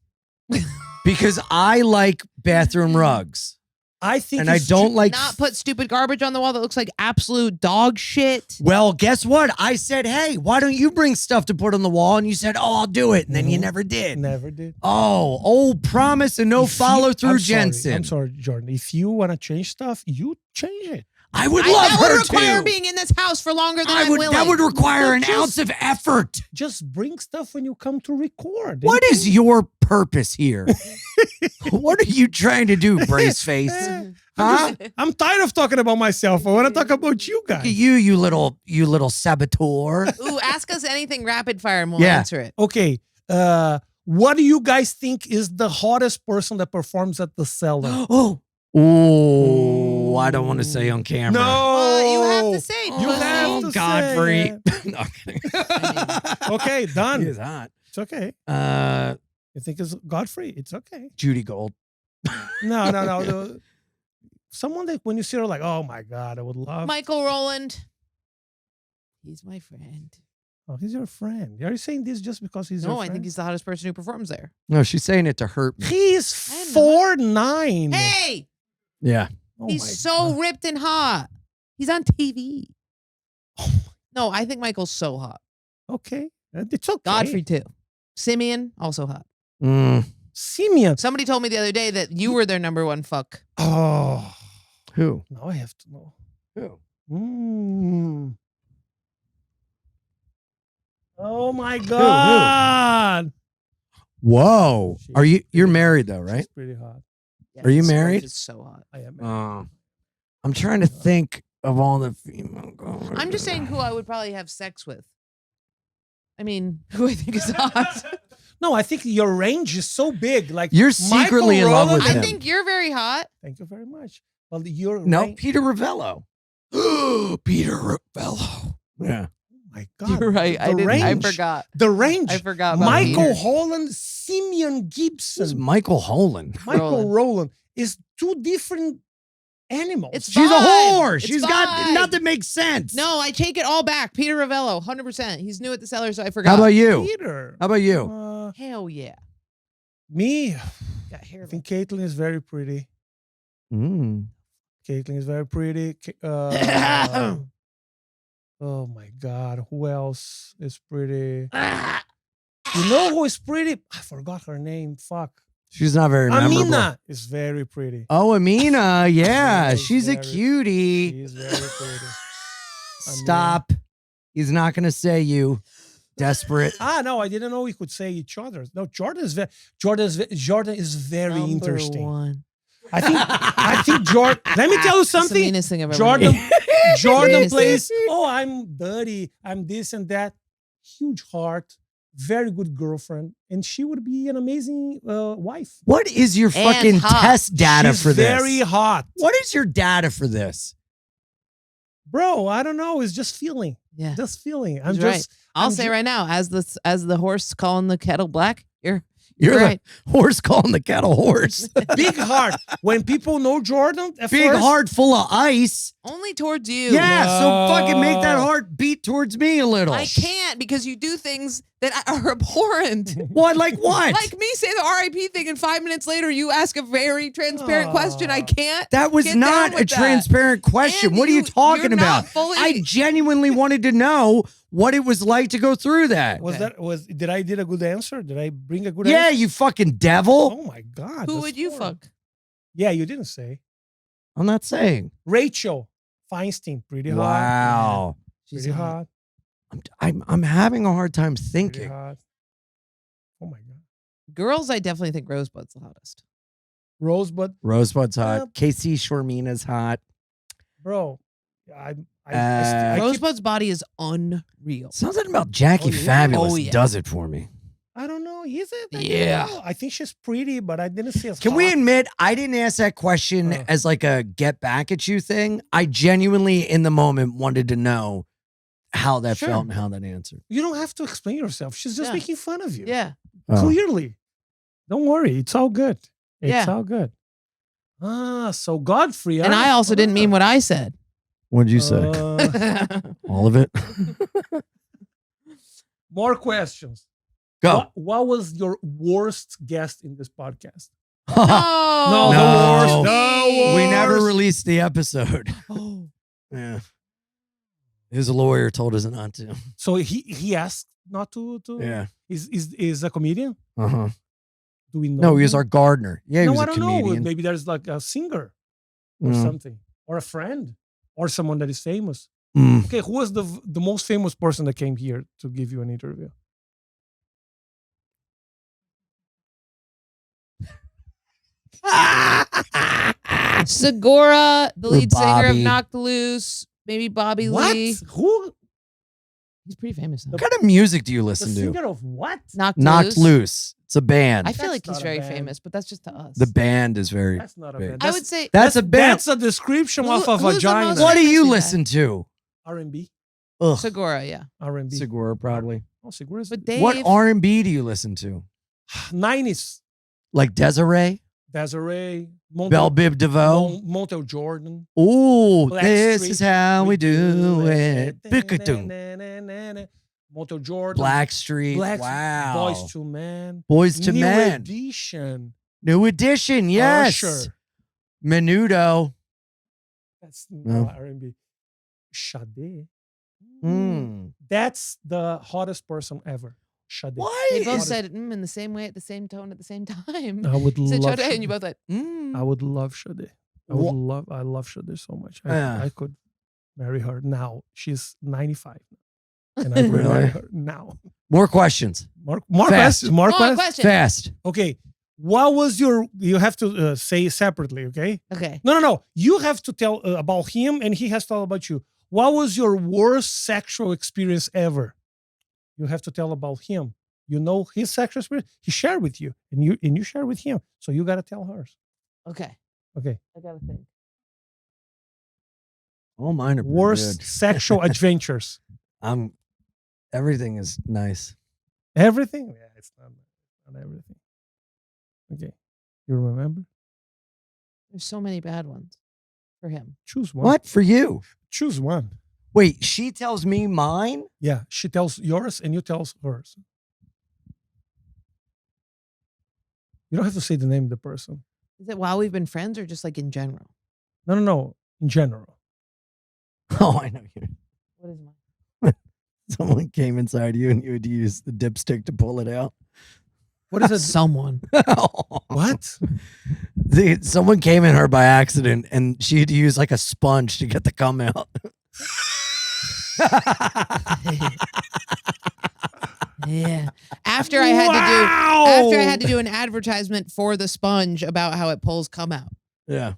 Because I like bathroom rugs. I think And I it's don't like. Not put stupid garbage on the wall that looks like absolute dog shit. Well, guess what? I said, hey, why don't you bring stuff to put on the wall? And you said, oh, I'll do it. And then you No. never did. Never did. Oh, old promise and no If you- follow through, I'm sorry, Jensen. I'm sorry, Jordan. If you want to change stuff, you change it. I would That love her would require to. being in this house for longer than I I'm would. willing. That would require an Just- ounce of effort. Just bring stuff when you come to record. What is your purpose here? What are you trying to do, brace face? Huh? I'm tired of talking about myself. I want to talk about you Look at guys. you little saboteur. Ooh, ask us anything rapid fire and we'll Yeah. answer it. Okay. What do you guys think is the hottest person that performs at the cellar? Oh, I don't want to say on camera. You have to say. You pussy. have to Godfrey. say No, I'm kidding. Okay, done. He is hot. It's okay. Uh, You think it's Godfrey? It's okay. Judy Gold. No. Someone that when you see her, like, oh my God, I would love. Michael Rowland. He's my friend. Oh, he's your friend. Are you saying this just because he's your No, I friend? think he's the hottest person who performs there. No, she's saying it to hurt me. He's I am 4'9". Hey, Yeah. Oh my he's so God. ripped and hot. He's on TV. No, I think Michael's so hot. Okay. It's okay. Godfrey too. Simeon also hot. Simeon. Somebody told me the other day that you were their number one fuck. Oh. Who? Now I have to know. Who? Oh my God. Whoa. You're married though, right? She's pretty hot. Yeah, Are you his wife married? is so hot. I am married. I'm trying to think of all the female girls. I'm just saying who I would probably have sex with. I mean, who I think is hot. No, I think your range is so big. Like You're secretly Michael in love Rowland- with I him. think you're very hot. Thank you very much. Well, your No, range- Peter Ravello. Peter Ravello. Yeah. Oh my God, You're right. The I didn't. range, I forgot. the range. I forgot about Michael Peter. Holland, Simeon This is Gibson, Michael Holland. Michael Rowland is two different animals. It's She's a Vibe. whore. It's She's got vibe. nothing makes sense. No, I take it all back. Peter Ravello, 100%. He's new at the cellar, so I forgot. How about you? Peter. How about you? Hell yeah. Me, Got hair. I think Caitlyn is very pretty. Mm. Caitlyn is very pretty. Oh my God, who else is pretty? You know who is pretty? I forgot her name. Fuck. She's not very memorable. Amina is very pretty. Oh, Amina. Yeah, Amina is she's a very- cutie. She is very pretty. Stop. He's not going to say you. Desperate. No, I didn't know we could say each other. No, Jordan is very Number interesting. one. I think Jordan. Let me tell you That's the something. meanest thing I've ever Jordan, heard. Jordan Meanest plays. Oh, I'm dirty. I'm this and that. Huge heart. Very good girlfriend, and she would be an amazing wife. What is your And fucking hot. test data She's for this? very hot, What is your data for this? bro. I don't know. It's just feeling. Yeah. Just feeling. I'm He's right. just. I'll I'm say ju- right now, as the horse calling the kettle black, you're You're right. the horse calling the kettle horse. Big heart. When people know Jordan, at Big first, heart full of ice. Only towards you. Yeah, so fucking make that No. heart beat towards me a little. I can't because you do things that are abhorrent. What? Like what? Like me say the RIP thing, and 5 minutes later you ask a very transparent question. I can't. That was get down not a with that. transparent question. And what are you talking you're not about? fully- I genuinely wanted to know what it was like to go through that. did I did a good answer? Did I bring a good Yeah, answer? you fucking devil. Oh my God. Who that's would you horrible. fuck? Yeah, you didn't say. I'm not saying. Rachel Feinstein, pretty hot. Wow. She's Pretty hot. hot. I'm having a hard time Pretty thinking. hot. Oh my God. Girls, I definitely think Rosebud's the hottest. Rosebud, Rosebud's hot. Uh, KC Shormina's hot. bro. I keep, Rosebud's body is unreal. Something about Jackie Oh, yeah? Fabulous Oh, yeah. does it for me. I don't know. Is it? Yeah. I think she's pretty, but I didn't see as Can hot. we admit I didn't ask that question as like a get back at you thing? I genuinely, in the moment, wanted to know how that Sure. felt and how that answered. You don't have to explain yourself. She's just Yeah. making fun of you. Yeah. Oh. Clearly. Don't worry. It's all good. It's Yeah. all good. So Godfrey. And I also didn't mean what I said. What did you say? All of it? More questions. Go. What was your worst guest in this podcast? No. No, No. the worst. The We never worst. released the episode. Oh. Yeah. His lawyer told us not to. So he asked not to. Yeah. Is a comedian? Uh-huh. Do we know? No, he was him? our gardener. Yeah, he No, was I a don't comedian. know. Maybe there's like a singer or Mm. something, or a friend, or someone that is famous. Mm. Okay, who was the most famous person that came here to give you an interview? Segura, the Or lead singer of Bobby. Knocked Loose, maybe Bobby What? Lee. Who? He's pretty famous though. What kind of music do you The listen to? singer of what? Knocked Knocked Loose. Loose. It's a band. I feel That's like he's not a very band. famous, but that's just to us. The band is very. That's not a big. band. I would say That's a band. That's a description Who- of a who's the vagina. most- What do you famous guy. listen to? R&B. Ugh. Segura, yeah. R&B. Segura, probably. Oh, Segura. But Dave, What R&B do you listen to? 90s. Like Desiree? Desiree. Belle Biv DeVoe? Montel Jordan. Ooh, Black this Street, is how we do it. Pick-a-doom. Montel Jordan. Blackstreet. Black Wow. Boys to Men. Boys to New Men. Edition. New edition. Yes. Usher. Menudo. That's No. not R&B. Sade. Mm. That's the hottest person ever. Sade. Why? they both is- said in the same way at the same tone at the same time. I would He said love Sade, Sade. and you both went, I would love Sade. I love Sade so much. Yeah. I could marry her now. She's 95. And I could Really? marry her now. More questions. More Fast. questions. More Come on, questions. question. Fast. Okay. What was your? You have to say separately, okay? Okay. No. You have to tell about him, and he has to tell about you. What was your worst sexual experience ever? You have to tell about him. You know his sexual experience. He shared with you, and you share with him. So you gotta tell hers. Okay. Okay. I gotta think. All mine are pretty Worst good. sexual adventures. Everything is nice. Everything? Yeah, it's not everything. Okay. You remember? There's so many bad ones for him. Choose one. What for you? Choose one. Wait, she tells me mine? Yeah, she tells yours and you tells hers. You don't have to say the name of the person. Is it while we've been friends or just like in general? No. In general. Oh, I know you. What is mine? Someone came inside you and you had to use the dipstick to pull it out. What is it? Someone. What? Someone came in her by accident and she had to use like a sponge to get the cum out. Yeah. After I had to do an advertisement for the sponge about how it pulls cum out. Yeah.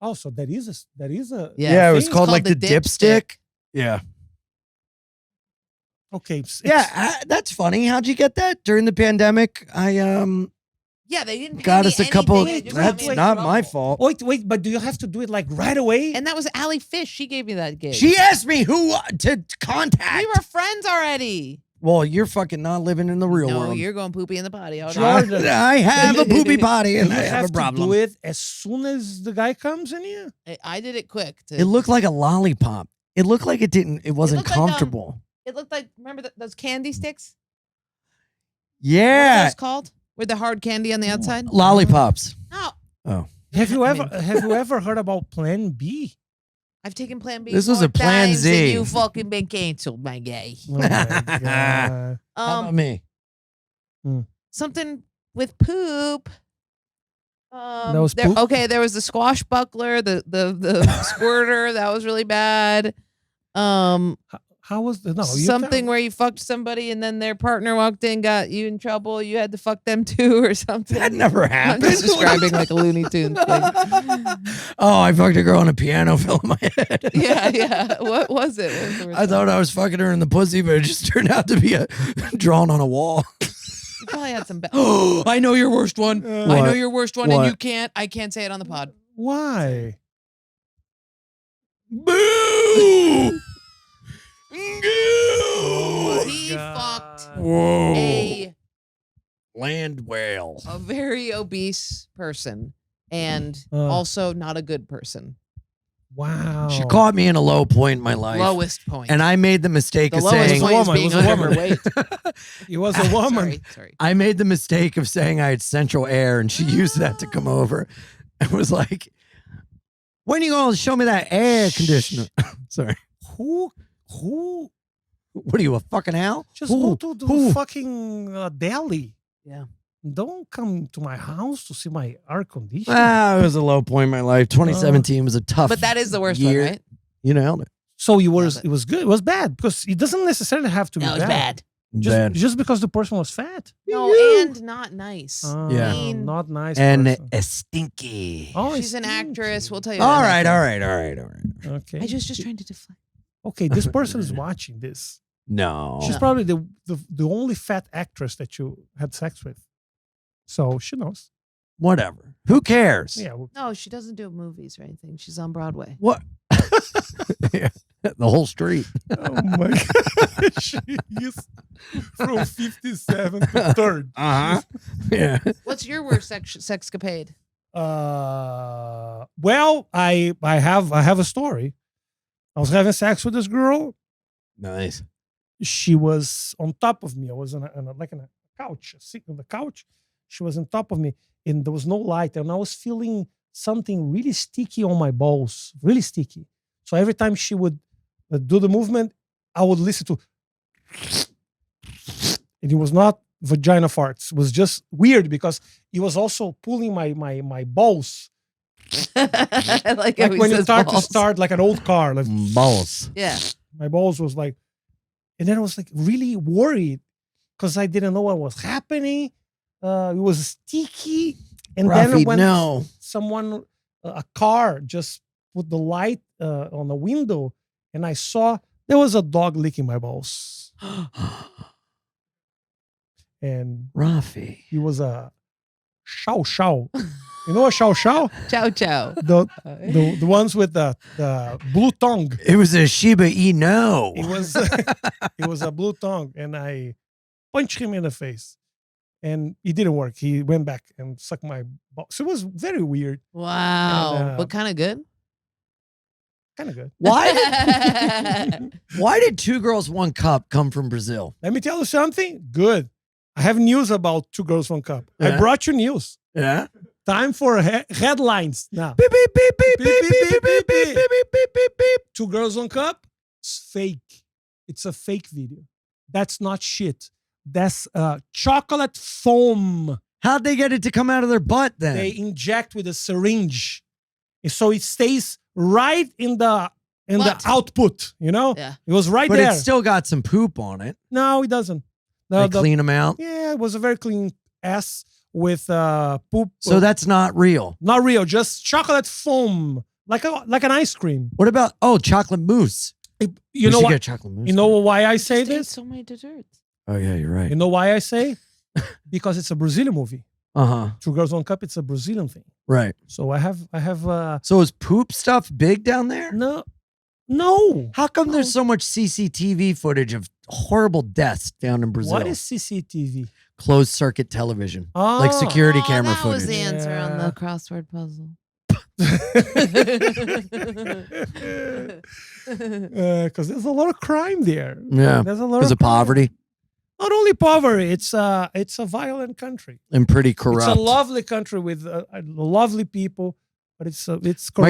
Oh, so that is a Yeah, it was thing? called like the the dipstick. Yeah. Okay. Yeah, that's funny. How'd you get that during the pandemic? Yeah, they didn't pay got me us a couple. anything. They just got That's me in not my trouble. fault. Wait, but do you have to do it like right away? And that was Allie Fish. She gave me that gig. She asked me who to contact. We were friends already. Well, you're fucking not living in the real No, world. you're going poopy in the potty. Hold I, on. I have a poopy potty and you I have have a to problem. do it as soon as the guy comes in here. I did it quick. It looked like a lollipop. It looked like it didn't. It wasn't looked like, comfortable. It looked like, remember those candy sticks? What are Yeah, those called? With the hard candy on the outside? lollipops. No. Oh, Have you I ever mean- have you ever heard about Plan B? I've taken Plan B. This was more a Plan times Z. than you fucking been canceled, my guy. Oh my God. how about me? Something with poop. That was poop? Okay, there was the squashbuckler, the squirter. That was really bad. How was the Something where you fucked somebody and then their partner walked in, got you in trouble. You had to fuck them too, or something. That never I'm happened. just describing like a Looney Tunes thing. Oh, I fucked a girl on a piano, fell in my head. Yeah. What was it? What was the word? I thought I was fucking her in the pussy, but it just turned out to be a drawn on a wall. You probably had some bad. I know your worst one. I know What? your worst one, What? and I can't say it on the pod. Why? Boo! He fucked Whoa. a Land whale. very obese person and Uh. also not a good person. Wow. She caught me in a low point in my life. Lowest point. And I made the mistake the of lowest saying, point is Woman, being it was a woman. underweight. It was a woman. Sorry. I made the mistake of saying I had central air, and she used that to come over and was like, when are you going to show me that air conditioner? Sorry. Who? What are you, a fucking owl? Just Who? go to the Who? fucking deli. Yeah. Don't come to my house to see my air conditioner. Ah, it was a low point in my life. 2017 was a tough But that is the worst year. one, right? You nailed it. So it but- was good. It was bad because it doesn't necessarily have to be No, it's bad. Bad. Just because the person was fat. No, and not nice. Yeah. Mean. Not nice. And person. a stinky. Oh, She's an stinky. actress. We'll tell you. All that right, after. all right. Okay. I just trying to deflect. Okay, this person is watching this. No. She's probably the only fat actress that you had sex with. So she knows. Whatever. Who cares? Yeah. well, No, she doesn't do movies or anything. She's on Broadway. What? Yeah, the whole street. Oh my God. She is from 57 to 3rd. Uh-huh. Yeah. What's your worst sexcapade? Well, I have a story. I was having sex with this girl. Nice. She was on top of me. I was on a couch, sitting on the couch. She was on top of me, and there was no light, and I was feeling something really sticky on my balls, really sticky. So every time she would do the movement, I would listen to, and it was not vagina farts. It was just weird because it was also pulling my balls, like like when you start like an old car. Like, Balls. Yeah. my balls was like, and then I was like really worried because I didn't know what was happening. It was sticky, and Rafi, then when no. someone, a car, just put the light on the window, and I saw there was a dog licking my balls, and Rafi. he was a Chow Chow. You know a Chow Chow? Ciao, ciao. The ones with the blue tongue. It was a Shiba Inu. It was it was a blue tongue, and I punched him in the face, and it didn't work. He went back and sucked my balls. So it was very weird, Wow. And, but kind of good. kind of good. Why did Two Girls, One Cup come from Brazil? Let me tell you something. Good. I have news about Two Girls, One Cup. I Yeah. brought you news. Yeah. Time for headlines now. Beep, beep, beep, beep, Beep, beep, beep, beep, beep, beep, beep, beep, beep, beep, beep. Two Girls, One Cup. It's fake. It's a fake video. That's not shit. That's chocolate foam. How'd they get it to come out of their butt then? They inject with a syringe, so it stays right in the What? output. You know, Yeah. it was right but there. it's still got some poop on it. No, it doesn't. They clean them out. Yeah, it was a very clean ass with poop. So that's not real. Not real, just chocolate foam, like an ice cream. What about chocolate mousse? You We know should what? get chocolate mousse. You know why I say Just ate this? so many desserts. Oh yeah, you're right. You know why I say? Because it's a Brazilian movie. Uh-huh. Two Girls, One Cup. It's a Brazilian thing. Right. So I have. So is poop stuff big down there? No. How come there's so much CCTV footage of horrible deaths down in Brazil? What is CCTV? Closed circuit television? Oh. Like security Oh, camera that was the footage. answer on Yeah. the crossword puzzle. Because there's a lot of crime there. Yeah. There's a lot Because of crime. poverty Not only poverty, it's a violent country. and pretty corrupt. It's a lovely country with lovely people, but it's My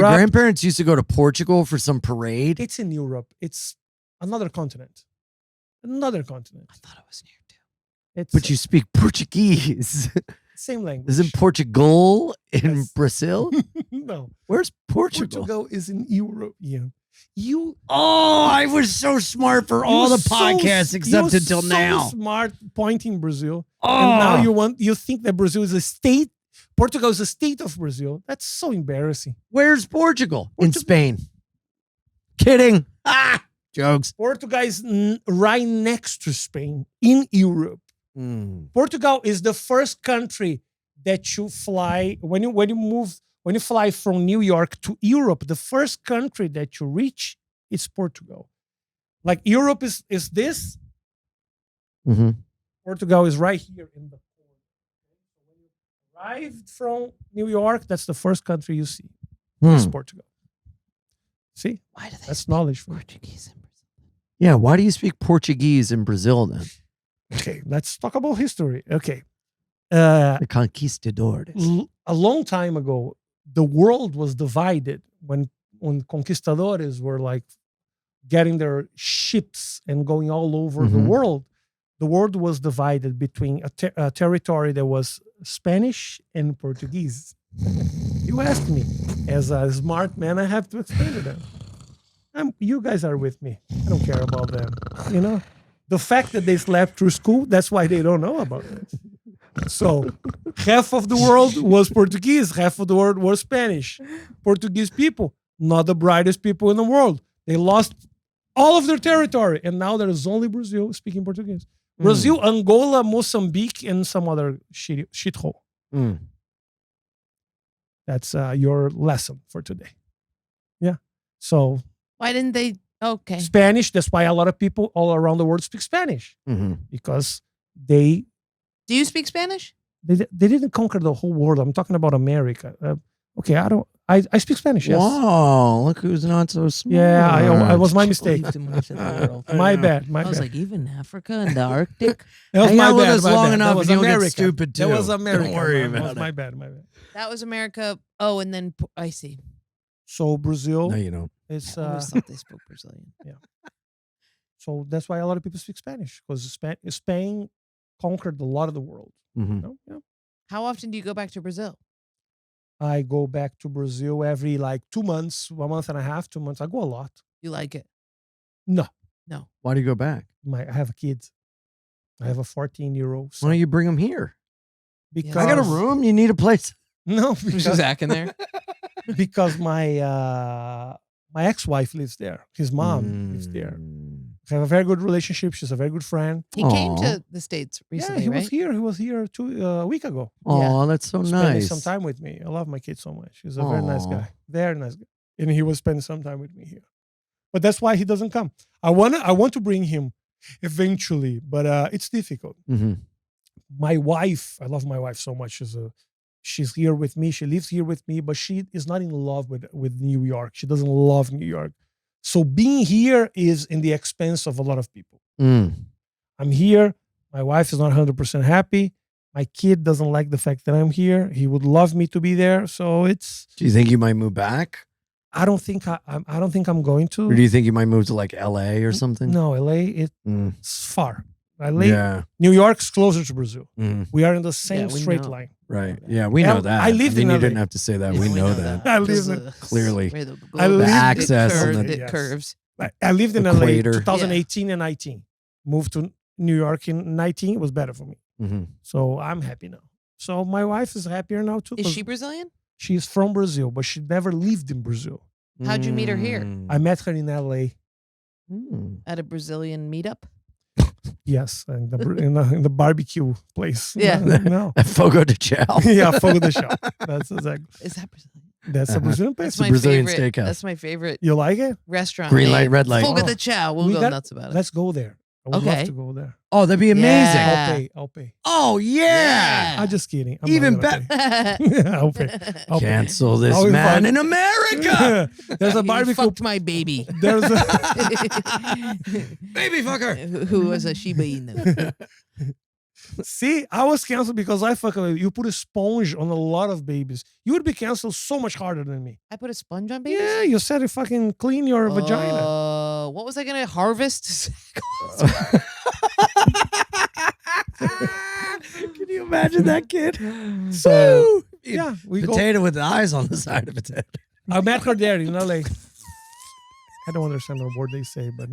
corrupt. grandparents used to go to Portugal for some parade. It's in Europe. It's another continent. Another continent. I thought it was near too. It's But you speak Portuguese. same language. Isn't Portugal in Yes. Brazil? No. Where's Portugal? Portugal is in Europe. Yeah. You Oh, I was so smart for all the podcasts except you're until so now. smart pointing Brazil. Oh, And now you think that Brazil is a state. Portugal is a state of Brazil. That's so embarrassing. where's Portugal? In Spain. Kidding. Ah, jokes. Portugal is right next to Spain in Europe. Portugal is the first country that you fly when you fly from New York to Europe. The first country that you reach is Portugal. Like Europe is this. Mm-hmm. Portugal is right here in the corner. So when you arrived from New York, that's the first country you see. It's Portugal. See, Why do they that's speak knowledge for you. Portuguese in Brazil? Yeah, why do you speak Portuguese in Brazil then? Okay, let's talk about history. Okay. The conquistadores. A long time ago, the world was divided when conquistadores were like getting their ships and going all over the Mhm. world. The world was divided between a territory that was Spanish and Portuguese. You asked me, as a smart man, I have to explain to them. You guys are with me. I don't care about them. You know, the fact that they slept through school, that's why they don't know about it. So half of the world was Portuguese, half of the world was Spanish. Portuguese people, not the brightest people in the world. They lost all of their territory, and now there is only Brazil speaking Portuguese. Brazil, Angola, Mozambique, and some other shithole. That's your lesson for today. Yeah. So Why didn't they? Okay. Spanish, that's why a lot of people all around the world speak Spanish, because they Do you speak Spanish? didn't conquer the whole world. I'm talking about America. Okay, I speak Spanish, yes. Wow, look who's not so smart. Yeah, I was my mistake. Too much of the world. My bad. My I was bad. like, even Africa and the Arctic. That was Hang my out with bad. us my long bad. enough That was and you'll get America. stupid, That was too. America. Don't worry That about was it. my bad. My bad. That was America. Oh, and then I see. So Brazil No, you don't. is I always thought they spoke Brazilian. so that's why a lot of people speak Spanish, because Spain conquered a lot of the world. Mhm. No? Yeah. How often do you go back to Brazil? I go back to Brazil every like 2 months, 1 month and a half, 2 months. I go a lot. You like it? No, Why do you go back? I have a kid. I have a 14-year-old Why don't you bring them here? because I got a room. You need a place. No, There's because, Zach in there. because my ex-wife lives there. His mom lives there. Mm. We have a very good relationship. She's a very good friend. He came Aw. to the States recently, yeah, he right? was here. He was here a week ago. Oh, that's so Spending nice. some time with me. I love my kid so much. He's a very nice Aw. guy. Very nice guy. And he was spending some time with me here. But that's why he doesn't come. I want to bring him eventually, but it's difficult. Mm-hmm. My wife, I love my wife so much. She's here with me. She lives here with me, but she is not in love with New York. She doesn't love New York. So being here is in the expense of a lot of people. Mm. I'm here. My wife is not 100% happy. My kid doesn't like the fact that I'm here. He would love me to be there. So it's. Do you think you might move back? I don't think I'm going to. Or do you think you might move to like LA or something? No, LA. It's Mm. far. LA. Yeah. New York's closer to Brazil. Mm. We are in the same we straight know. line. Right. Yeah, we know L- that. I lived in You LA. didn't have to say that. We know that. I live in- Clearly. Where the I globe lived- is, access it, and curves, the- it Yes. curves. I lived in Equator. LA 2018 and 19. Moved to New York in 19. It was better for me. Mm-hmm. So I'm happy now. So my wife is happier now too. Is 'cause she Brazilian? She's from Brazil, but she never lived in Brazil. How'd you meet her here? I met her in LA. Mm. At a Brazilian meetup? Yes, in the barbecue place. Yeah. No. At Fogo de Chao. Yeah, Fogo de Chao. That's exactly. Is that Brazilian? That's a Uh-huh. Brazilian place. That's my Brazilian favorite. steakhouse. That's my favorite You like it? restaurant. Green name. light, red light. Fogo Oh. de Chao. We'll We go got- nuts about it. Let's go there. I would Okay. love to go there. Oh, that'd be amazing. Yeah. I'll pay. Oh, yeah. I'm just kidding. I'm Even not gonna better. pay. I'll pay. I'll pay. Cancel this I'll man invite- in America. There's a He barbecue. fucked my baby. There's a, Baby fucker. Who was a Shiba Inu. see, I was canceled because I fucking you put a sponge on a lot of babies. You would be canceled so much harder than me. I put a sponge on babies? Yeah, you said you fucking clean your vagina. What was I going to harvest? Can you imagine that kid? So Woo! yeah, we go. Potato with the eyes on the side of it. I met her there in LA. I don't understand the word they say, but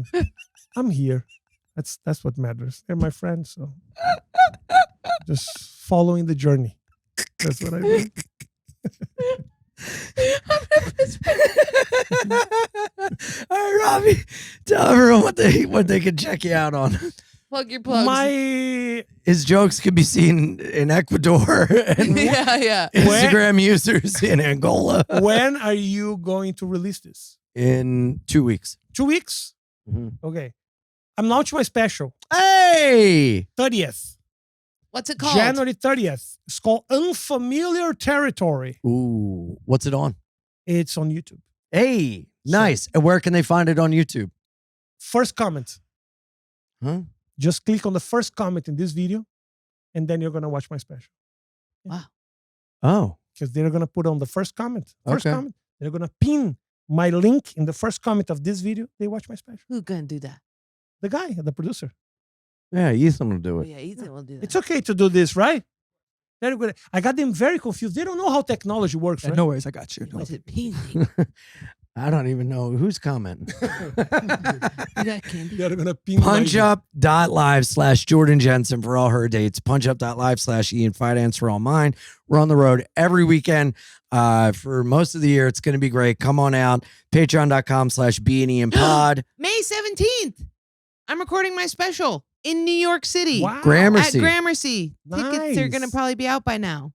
I'm here. That's what matters. They're my friends, so just following the journey. That's what I do. All right, Rafi, tell everyone what they can check you out on. Plug your plugs. His jokes can be seen in Ecuador and yeah. Instagram users in Angola When are you going to release this? in 2 weeks. 2 weeks? Okay. I'm launching my special. Hey, 30th. What's it called? January 30th. It's called Unfamiliar Territory. ooh, what's it on? It's on YouTube. Hey, nice. And where can they find it on YouTube? First comment. Huh? Just click on the first comment in this video, and then you're going to watch my special. Oh, Because they're going to put on the first comment. First Okay. comment. They're going to pin my link in the first comment of this video. They watch my special. Who's going to do that? The guy, the producer. yeah, Ethan will do Oh, it. yeah, Ethan will do that. It's okay to do this, right? Very good. I got them very confused. They don't know how technology works, Yeah, right? no worries, I got you. No. Was it peeing? I don't even know who's commenting. You got candy? They're going to pin my link. punchup.live/Jordan Jensen for all her dates. Punchup.live/Ian FIDANCE for all mine. We're on the road every weekend for most of the year. It's going to be great. Come on out. Patreon.com/Bein Pod. May 17th. I'm recording my special in New York City. Wow. Gramercy. At Gramercy. Tickets are Nice. going to probably be out by now.